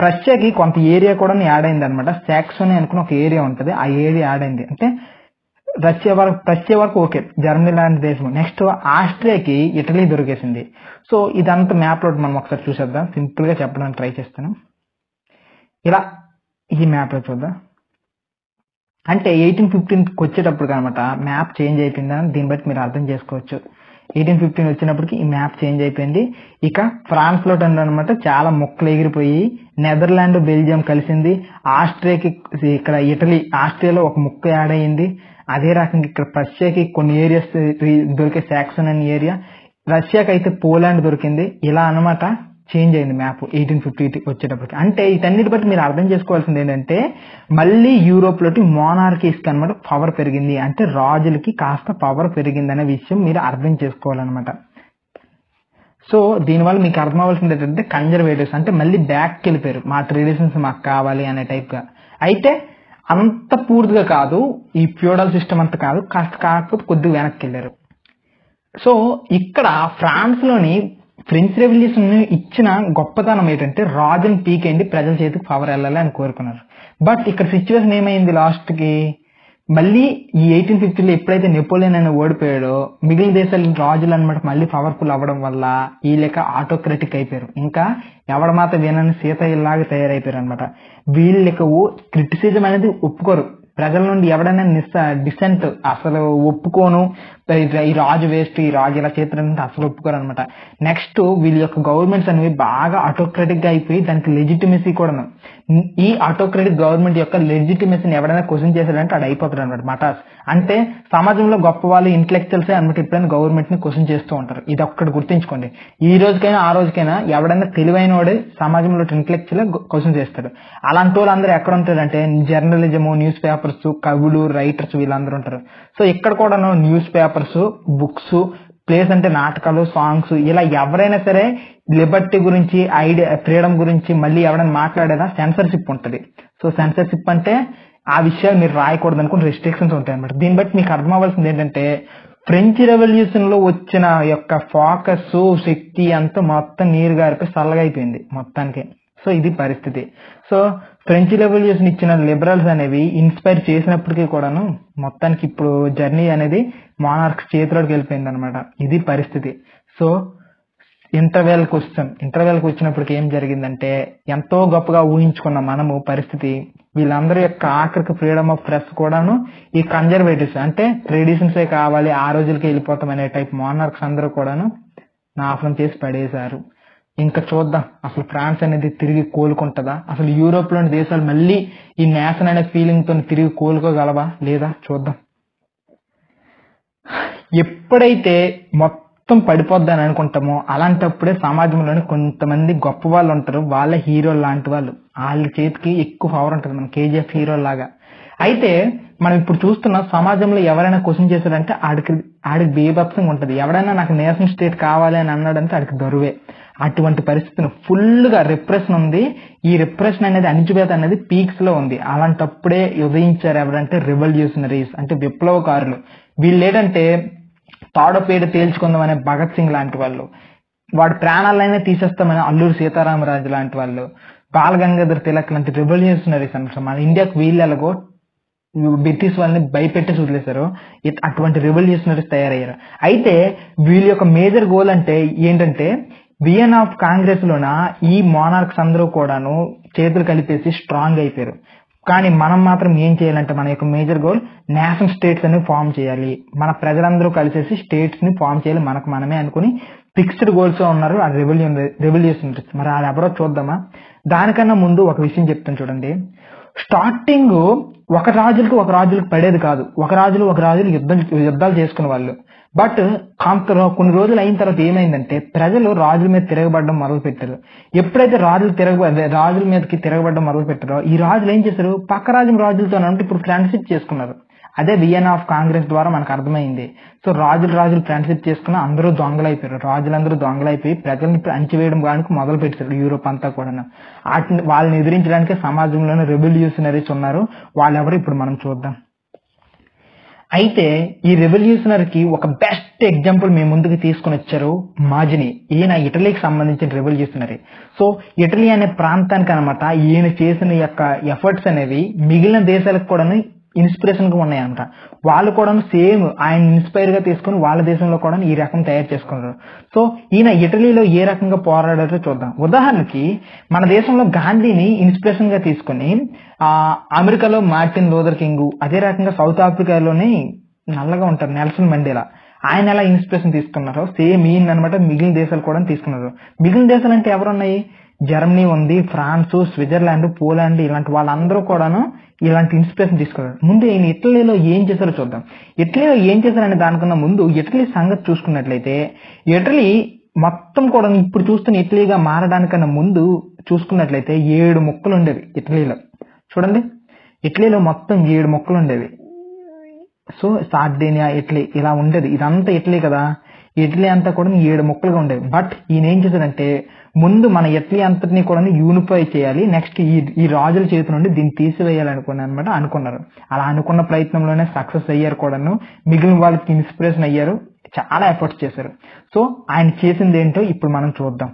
ప్రష్యాకి కొంత ఏరియా కూడా యాడ్ అయింది అనమాట. సాక్సోనీ అనుకున్న ఒక ఏరియా ఉంటుంది, ఆ ఏరియా యాడ్ అయింది. అంటే ప్రష్యా వరకు ఓకే, జర్మనీ లాంటి దేశం. నెక్స్ట్ ఆస్ట్రియాకి ఇటలీ దొరికేసింది. సో ఇదంతా మ్యాప్ లో మనం ఒకసారి చూసేద్దాం. సింపుల్ గా చెప్పడానికి ట్రై చేస్తాను. ఇలా ఈ మ్యాప్ లో చూద్దాం. అంటే 1815కి వచ్చేటప్పుడు అనమాట మ్యాప్ చేంజ్ అయిపోయిందని దీన్ని బట్టి మీరు అర్థం చేసుకోవచ్చు. 1815 వచ్చినప్పటికి ఈ మ్యాప్ చేంజ్ అయిపోయింది. ఇక ఫ్రాన్స్ లో అనమాట చాలా మొక్కలు ఎగిరిపోయి నెదర్లాండ్, బెల్జియం కలిసింది. ఆస్ట్రియాకి ఇక్కడ ఇటలీ, ఆస్ట్రియాలో ఒక ముక్క యాడ్ అయ్యింది. అదే రకంగా ఇక్కడ ప్రష్యాకి కొన్ని ఏరియాస్ దొరికే, సాక్సన్ అనే ఏరియా. రష్యాకి అయితే పోలాండ్ దొరికింది. ఇలా అనమాట చేంజ్ అయింది మ్యాప్ 1850 వచ్చేటప్పటికి. అంటే వీటన్నిటి బట్టి మీరు అర్థం చేసుకోవాల్సింది ఏంటంటే మళ్ళీ యూరోప్ లోకి మోనార్కీస్ కి అనమాట పవర్ పెరిగింది. అంటే రాజులకి కాస్త పవర్ పెరిగింది అనే విషయం మీరు అర్థం చేసుకోవాలన్నమాట. సో దీనివల్ల మీకు అర్థం అవ్వాల్సింది ఏంటంటే కన్జర్వేటివ్స్ అంటే మళ్ళీ బ్యాక్కి వెళ్ళిపోయారు, మా ట్రెడిషన్స్ మాకు కావాలి అనే టైప్ గా. అయితే అంత పూర్తిగా కాదు, ఈ ఫ్యూడల్ సిస్టమ్ అంత కాదు, కాకపోతే కొద్దిగా వెనక్కి వెళ్ళారు. సో ఇక్కడ ఫ్రాన్స్ లోని ఫ్రెంచ్ రెవల్యూషన్ ఇచ్చిన గొప్పతనం ఏంటంటే రాజుని పీకేండి, ప్రజల చేతికి పవర్ వెళ్ళాలి అని కోరుకున్నారు. బట్ ఇక్కడ సిచ్యువేషన్ ఏమైంది, లాస్ట్ కి మళ్ళీ ఈ 1850లో ఎప్పుడైతే నెపోలియన్ అని ఓడిపోయాడో మిగిలిన దేశాల రాజులు అనమాట మళ్ళీ పవర్ఫుల్ అవ్వడం వల్ల ఈ లెక్క ఆటోక్రటిక్ అయిపోయారు. ఇంకా ఎవడ మాట వినని సీతయ్యలాగా తయారైపోయారు అనమాట. వీళ్ళకి క్రిటిసిజం అనేది ఒప్పుకోరు. ప్రజల నుండి ఎవడైనా డిసెంట్ అసలు ఒప్పుకోను, ఈ రాజు వేస్ట్, ఈ రాజు ఇలా చేస్తారంటే అసలు ఒప్పుకోరు అనమాట. నెక్స్ట్ వీళ్ళ యొక్క గవర్నమెంట్స్ అనేవి బాగా ఆటోక్రటిక్ గా అయిపోయి దానికి లెజిటిమసీ కూడా. ఈ ఆటోక్రటిక్ గవర్నమెంట్ యొక్క లెజిటిమసీని ఎవడైనా క్వశ్చన్ చేశాడంటే అది అయిపోతాడు అనమాట మటాస్. అంటే సమాజంలో గొప్ప వాళ్ళు ఇంటలెక్చువల్స్ అనమాట ఎప్పుడైనా గవర్నమెంట్ ని క్వశ్చన్ చేస్తూ ఉంటారు. ఇది ఒక్కటి గుర్తుంచుకోండి. ఈ రోజుకైనా ఆ రోజుకైనా ఎవడైనా తెలివైన వాడే సమాజంలో ఇంటలెక్చువల్ క్వశ్చన్ చేస్తాడు. అలాంటి వాళ్ళు అందరూ ఎక్కడ ఉంటారంటే జర్నలిజము, న్యూస్ పేపర్స్, కవులు, రైటర్స్ వీళ్ళందరూ ఉంటారు. సో ఇక్కడ కూడా న్యూస్ పేపర్స్, బుక్స్, ప్లేస్ అంటే నాటకాలు, సాంగ్స్, ఇలా ఎవరైనా సరే లిబర్టీ గురించి, ఐడియా ఫ్రీడమ్ గురించి మళ్ళీ ఎవరైనా మాట్లాడేదా సెన్సర్షిప్ ఉంటుంది. సో సెన్సర్షిప్ అంటే ఆ విషయాలు మీరు రాయకూడదు అనుకుని రెస్ట్రిక్షన్స్ ఉంటాయి అనమాట. దీన్ని బట్టి మీకు అర్థం అవ్వాల్సింది ఏంటంటే ఫ్రెంచ్ రెవల్యూషన్ లో వచ్చిన యొక్క ఫోకస్, శక్తి అంతా మొత్తం నీరు గారిపోయి చల్లగా అయిపోయింది మొత్తానికి. సో ఇది పరిస్థితి. సో ఫ్రెంచ్ రెవల్యూషన్ ఇచ్చిన లిబరల్స్ అనేవి ఇన్స్పైర్ చేసినప్పటికీ కూడాను మొత్తానికి ఇప్పుడు జర్నీ అనేది మానార్క్స్ చేతిలోకి వెళ్ళిపోయింది అనమాట. ఇది పరిస్థితి. సో ఇంటర్వెల్కి వచ్చినప్పటికి ఏం జరిగిందంటే ఎంతో గొప్పగా ఊహించుకున్న మనము పరిస్థితి వీళ్ళందరూ యొక్క ఆఖరికి ఫ్రీడమ్ ఆఫ్ ప్రెస్ కూడాను ఈ కన్జర్వేటివ్స్ అంటే ట్రెడిషన్సే కావాలి, ఆ రోజులకి వెళ్ళిపోతాం అనే టైప్ మానార్క్స్ అందరూ కూడాను నాశనం చేసి పడేశారు. ఇంకా చూద్దాం అసలు ఫ్రాన్స్ అనేది తిరిగి కోలుకుంటుందా, అసలు యూరోప్ లోని దేశాలు మళ్ళీ ఈ నేషన్ అనే ఫీలింగ్ తో తిరిగి కోలుకోగలవా లేదా చూద్దాం. ఎప్పుడైతే మొత్తం పడిపోద్దని అనుకుంటామో అలాంటప్పుడే సమాజంలోని కొంతమంది గొప్ప వాళ్ళు ఉంటారు, వాళ్ళ హీరో లాంటి వాళ్ళు, వాళ్ళ చేతికి ఎక్కువ పవర్ ఉంటుంది, మన కేజీఎఫ్ హీరో లాగా. అయితే మనం ఇప్పుడు చూస్తున్న సమాజంలో ఎవరైనా క్వశ్చన్ చేశాడంటే ఆడికి బీభత్సంగా ఉంటది. ఎవడైనా నాకు నేషనల్ స్టేట్ కావాలి అని అన్నాడంటే ఆడికి దొరువే. అటువంటి పరిస్థితిని ఫుల్ గా రిప్రెషన్ ఉంది. ఈ రిప్రెషన్ అనేది అణిచివేత అనేది పీక్స్ లో ఉంది. అలాంటప్పుడే ఉదయించారు ఎవరంటే రెవల్యూషనరీస్ అంటే విప్లవకారులు. వీళ్ళు ఏంటంటే తాడపేట తేల్చుకుందామనే భగత్ సింగ్ లాంటి వాళ్ళు, వాడి ప్రాణాలైనా తీసేస్తామని అల్లూరి సీతారామరాజు లాంటి వాళ్ళు, బాలగంగాధర్ తిలక్ లాంటి రెవల్యూషనరీస్ అనమాట. మన ఇండియాకు వీళ్ళెలాగో బ్రిటిష్ వాళ్ళని భయపెట్టేసి వదిలేశారు, అటువంటి రెవల్యూషనరీస్ తయారయ్యారు. అయితే వీళ్ళ యొక్క మేజర్ గోల్ అంటే ఏంటంటే వియన్నా ఆఫ్ కాంగ్రెస్ లోన ఈ మోనార్క్స్ అందరూ కూడాను చేతులు కలిపేసి స్ట్రాంగ్ అయిపోయారు. కానీ మనం మాత్రం ఏం చేయాలంటే మన యొక్క మేజర్ గోల్ నేషనల్ స్టేట్స్ అని ఫామ్ చేయాలి, మన ప్రజలందరూ కలిసేసి స్టేట్స్ ని ఫామ్ చేయాలి మనకు మనమే అనుకుని ఫిక్స్డ్ గోల్స్ ఉన్నారు ఆ రెవల్యూషనరీస్. మరి అది ఎవరో చూద్దామా. దానికన్నా ముందు ఒక విషయం చెప్తాను చూడండి. స్టార్టింగ్ ఒక రాజులకు పడేది కాదు, ఒక రాజులు యుద్ధాలు చేసుకునే వాళ్ళు. బట్ కొన్ని రోజులు అయిన తర్వాత ఏమైందంటే ప్రజలు రాజుల మీద తిరగబడడం మొదలు పెట్టారు. ఎప్పుడైతే రాజుల మీదకి తిరగబడడం మొదలు పెట్టారో ఈ రాజులు ఏం చేశారు, పక్క రాజులతో ఇప్పుడు ఫ్రెండ్షిప్ చేసుకున్నారు. అదే వియన్నా ఆఫ్ కాంగ్రెస్ ద్వారా మనకు అర్థమైంది. సో రాజులు ఫ్రెండ్షిప్ చేసుకున్న అందరూ దొంగలైపోయారు. రాజులందరూ దొంగలైపోయి ప్రజల్ని అణచివేయడం కానీ మొదలు పెట్టారు యూరోప్ అంతా కూడా. వాళ్ళని ఎదిరించడానికి సమాజంలోనే రెవల్యూషనరీస్ ఉన్నారు. వాళ్ళెవరు ఇప్పుడు మనం చూద్దాం. అయితే ఈ రెవల్యూషనరీకి ఒక బెస్ట్ ఎగ్జాంపుల్ మేము ముందుకు తీసుకుని వచ్చారు మాజిని. ఈయన ఇటలీకి సంబంధించిన రెవల్యూషనరీ. సో ఇటలీ అనే ప్రాంతానికి అనమాట ఈయన చేసిన యొక్క ఎఫర్ట్స్ అనేవి మిగిలిన దేశాలకు కూడా ఇన్స్పిరేషన్ గా ఉన్నాయన్నమాట. వాళ్ళు కూడా సేమ్ ఆయన ఇన్స్పైర్ గా తీసుకుని వాళ్ళ దేశంలో కూడా ఈ రకం తయారు చేసుకున్నారు. సో ఈయన ఇటలీలో ఏ రకంగా పోరాడారో చూద్దాం. ఉదాహరణకి మన దేశంలో గాంధీని ఇన్స్పిరేషన్ గా తీసుకుని అమెరికాలో మార్టిన్ లూథర్ కింగ్, అదే రకంగా సౌత్ ఆఫ్రికాలోని నల్లగా ఉంటారు నెల్సన్ మండేలా, ఆయన ఎలా ఇన్స్పిరేషన్ తీసుకున్నారో సేమ్ ఈయన అనమాట మిగిలిన దేశాలు కూడా తీసుకున్నారు. మిగిలిన దేశాలు అంటే ఎవరున్నాయి, జర్మనీ ఉంది, ఫ్రాన్స్, స్విట్జర్లాండ్, పోలాండ్, ఇలాంటి వాళ్ళందరూ కూడాను ఇలాంటి ఇన్స్పిరేషన్ తీసుకున్నారు. ముందు ఈయన ఇటలీలో ఏం చేశారో చూద్దాం. ఇటలీలో ఏం చేశారనే దానికన్నా ముందు ఇటలీ సంగతి చూసుకున్నట్లయితే ఇటలీ మొత్తం కూడా ఇప్పుడు చూస్తున్న ఇటలీగా మారడానికన్నా ముందు చూసుకున్నట్లయితే 7 ముక్కలు ఉండేవి ఇటలీలో. చూడండి, ఇటలీలో మొత్తం 7 ముక్కలు ఉండేవి. సో సార్డేనియా, ఇటలీ ఇలా ఉండేది. ఇదంతా ఇటలీ కదా. ఇటలీ అంతా కూడా 7 ముక్కలుగా ఉండేది. బట్ ఈయన ఏం చేశాడంటే ముందు మన ఇటలీ అంతటిని కూడా యూనిఫై చేయాలి, నెక్స్ట్ ఈ రాజుల చేతి నుండి దీన్ని అనుకున్నారు. అలా అనుకున్న ప్రయత్నంలోనే సక్సెస్ అయ్యారు కూడాను. మిగిలిన వాళ్ళకి ఇన్స్పిరేషన్ అయ్యారు, చాలా ఎఫర్ట్స్ చేశారు. సో ఆయన చేసింది ఏంటో ఇప్పుడు మనం చూద్దాం.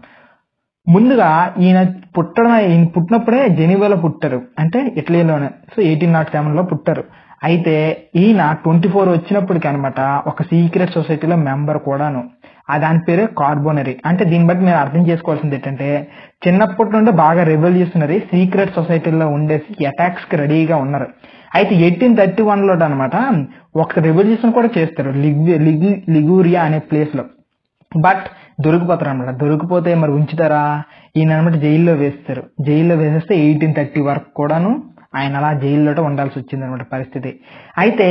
ముందుగా ఈయన పుట్టినప్పుడే జెనీవాలో పుట్టారు, అంటే ఇటలీలోనే. సో 1807లో పుట్టారు. అయితే ఈయన 24 వచ్చినప్పటికి అనమాట ఒక సీక్రెట్ సొసైటీలో మెంబర్ కూడాను. దాని పేరు కార్బోనరీ. అంటే దీన్ని బట్టి మీరు అర్థం చేసుకోవాల్సింది ఏంటంటే చిన్నప్పటి నుండి బాగా రెవల్యూషనరీ సీక్రెట్ సొసైటీలో ఉండేసి అటాక్స్ కి రెడీగా ఉన్నారు. అయితే 1831లో అనమాట ఒక రెవల్యూషన్ కూడా చేస్తారు లిగూరియా అనే ప్లేస్ లో. బట్ దొరికిపోతారు అనమాట. దొరికిపోతే మరి ఉంచుతారా, ఈయన అనమాట జైల్లో వేస్తారు. జైల్లో వేసేస్తే 1830 వరకు కూడాను ఆయన అలా జైల్లోనే ఉండాల్సి వచ్చింది అనమాట పరిస్థితి. అయితే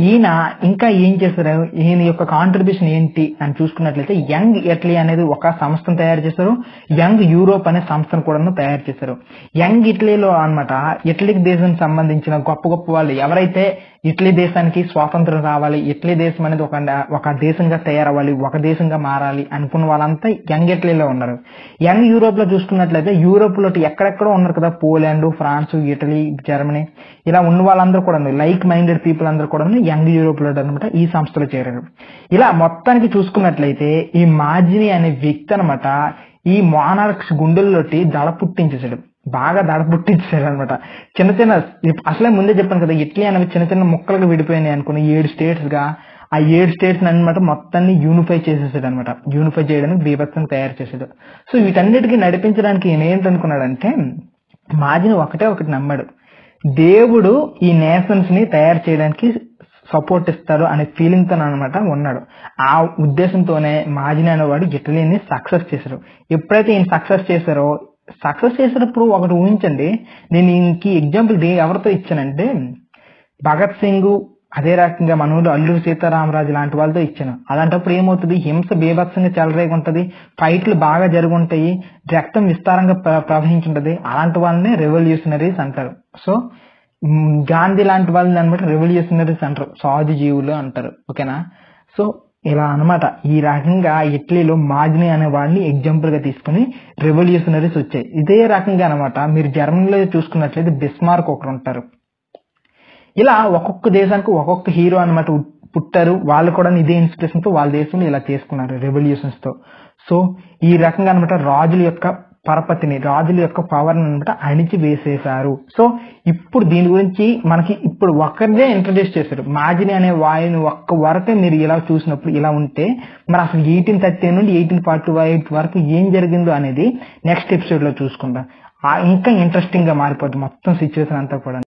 ఈయన ఇంకా ఏం చేశారు, ఈయన యొక్క కాంట్రిబ్యూషన్ ఏంటి అని చూసుకున్నట్లయితే యంగ్ ఇటలీ అనేది ఒక సంస్థను తయారు చేశారు, యంగ్ యూరోప్ అనే సంస్థను కూడా తయారు చేశారు. యంగ్ ఇటలీలో అనమాట ఇటలీ దేశం సంబంధించిన గొప్ప గొప్ప వాళ్ళు ఎవరైతే ఇటలీ దేశానికి స్వాతంత్రం రావాలి, ఇటలీ దేశం అనేది ఒక దేశంగా తయారవ్వాలి, ఒక దేశంగా మారాలి అనుకున్న వాళ్ళంతా యంగ్ ఇటలీలో ఉన్నారు. యంగ్ యూరోప్ లో చూసుకున్నట్లయితే యూరోప్ లో ఎక్కడెక్కడో ఉన్నారు కదా, పోలాండ్, ఫ్రాన్స్, ఇటలీ, జర్మనీ, ఇలా ఉన్న వాళ్ళందరూ కూడా లైక్ మైండెడ్ పీపుల్ అందరూ కూడా యంగ్ యూరోప్ లో అనమాట ఈ సంస్థలో చేరారు. ఇలా మొత్తానికి చూసుకున్నట్లయితే ఈ మాజిని అనే వ్యక్తి అనమాట ఈ మానార్క్స్ గుండెల్లోటి దడ పుట్టించేసాడు, బాగా దడ పుట్టించేసాడు అనమాట. చిన్న చిన్న, అసలే ముందే చెప్పాను కదా ఇటలీ అనేవి చిన్న చిన్న ముక్కలుగా విడిపోయినాయి అనుకుని 7 స్టేట్స్ గా. ఆ 7 స్టేట్స్ అనమాట మొత్తాన్ని యూనిఫై చేసేసాడు అనమాట. యూనిఫై చేయడానికి బీభత్సం తయారు చేసాడు. సో వీటన్నిటికీ నడిపించడానికి ఈయన ఏంటనుకున్నాడంటే మాజిని ఒకటి నమ్మాడు, దేవుడు ఈ నేషన్స్ ని తయారు చేయడానికి సపోర్ట్ ఇస్తారు అనే ఫీలింగ్ తో అనమాట ఉన్నాడు. ఆ ఉద్దేశంతోనే మాజిని అనేవాడు ఇటలీని సక్సెస్ చేశారు. ఎప్పుడైతే ఈయన సక్సెస్ చేసినప్పుడు ఒకటి ఊహించండి, నేను ఈయనకి ఎగ్జాంపుల్ ఎవరితో ఇచ్చానంటే భగత్ సింగ్, అదే రకంగా మన ఊళ్ళో అల్లూరి సీతారామరాజు లాంటి వాళ్ళతో ఇచ్చాను. అలాంటప్పుడు ఏమవుతుంది, హింస బీభత్సంగా చెలరేగి ఉంటది, ఫైట్లు బాగా జరుగుంటాయి, రక్తం విస్తారంగా ప్రవహించుంటది. అలాంటి వాళ్ళనే రెవల్యూషనరీస్ అంటారు. సో గాంధీ లాంటి వాళ్ళని అనమాట రెవల్యూషనరీస్ అంటారు, సాధు జీవులు అంటారు. ఓకేనా? సో ఇలా అనమాట ఈ రకంగా ఇటలీలో మాజిని అనే వాడిని ఎగ్జాంపుల్ గా తీసుకుని రెవల్యూషనరీస్ వచ్చాయి. ఇదే రకంగా అనమాట మీరు జర్మనీలో చూసుకున్నట్లయితే బిస్మార్క్ ఒకరు ఉంటారు. ఇలా ఒక్కొక్క దేశానికి ఒక్కొక్క హీరో అనమాట పుట్టారు. వాళ్ళు కూడా ఇదే ఇన్స్పిరేషన్ తో వాళ్ళ దేశంలో ఇలా చేసుకున్నారు రెవల్యూషన్స్ తో. సో ఈ రకంగా అనమాట రాజుల యొక్క పరపతిని, రాజుల యొక్క పవర్ అనమాట అణిచి వేసేశారు. సో ఇప్పుడు దీని గురించి మనకి ఇప్పుడు ఒక్కరిదే ఇంట్రడ్యూస్ చేశారు. మాజిని అనే వాయుని ఒక్క వరకే మీరు ఇలా చూసినప్పుడు ఇలా ఉంటే మరి అసలు 1830 నుండి 1848 వరకు ఏం జరిగిందో అనేది నెక్స్ట్ ఎపిసోడ్ లో చూసుకుందాం. ఇంకా ఇంట్రెస్టింగ్ గా మారిపోతుంది మొత్తం సిచ్యువేషన్ అంతా కూడా.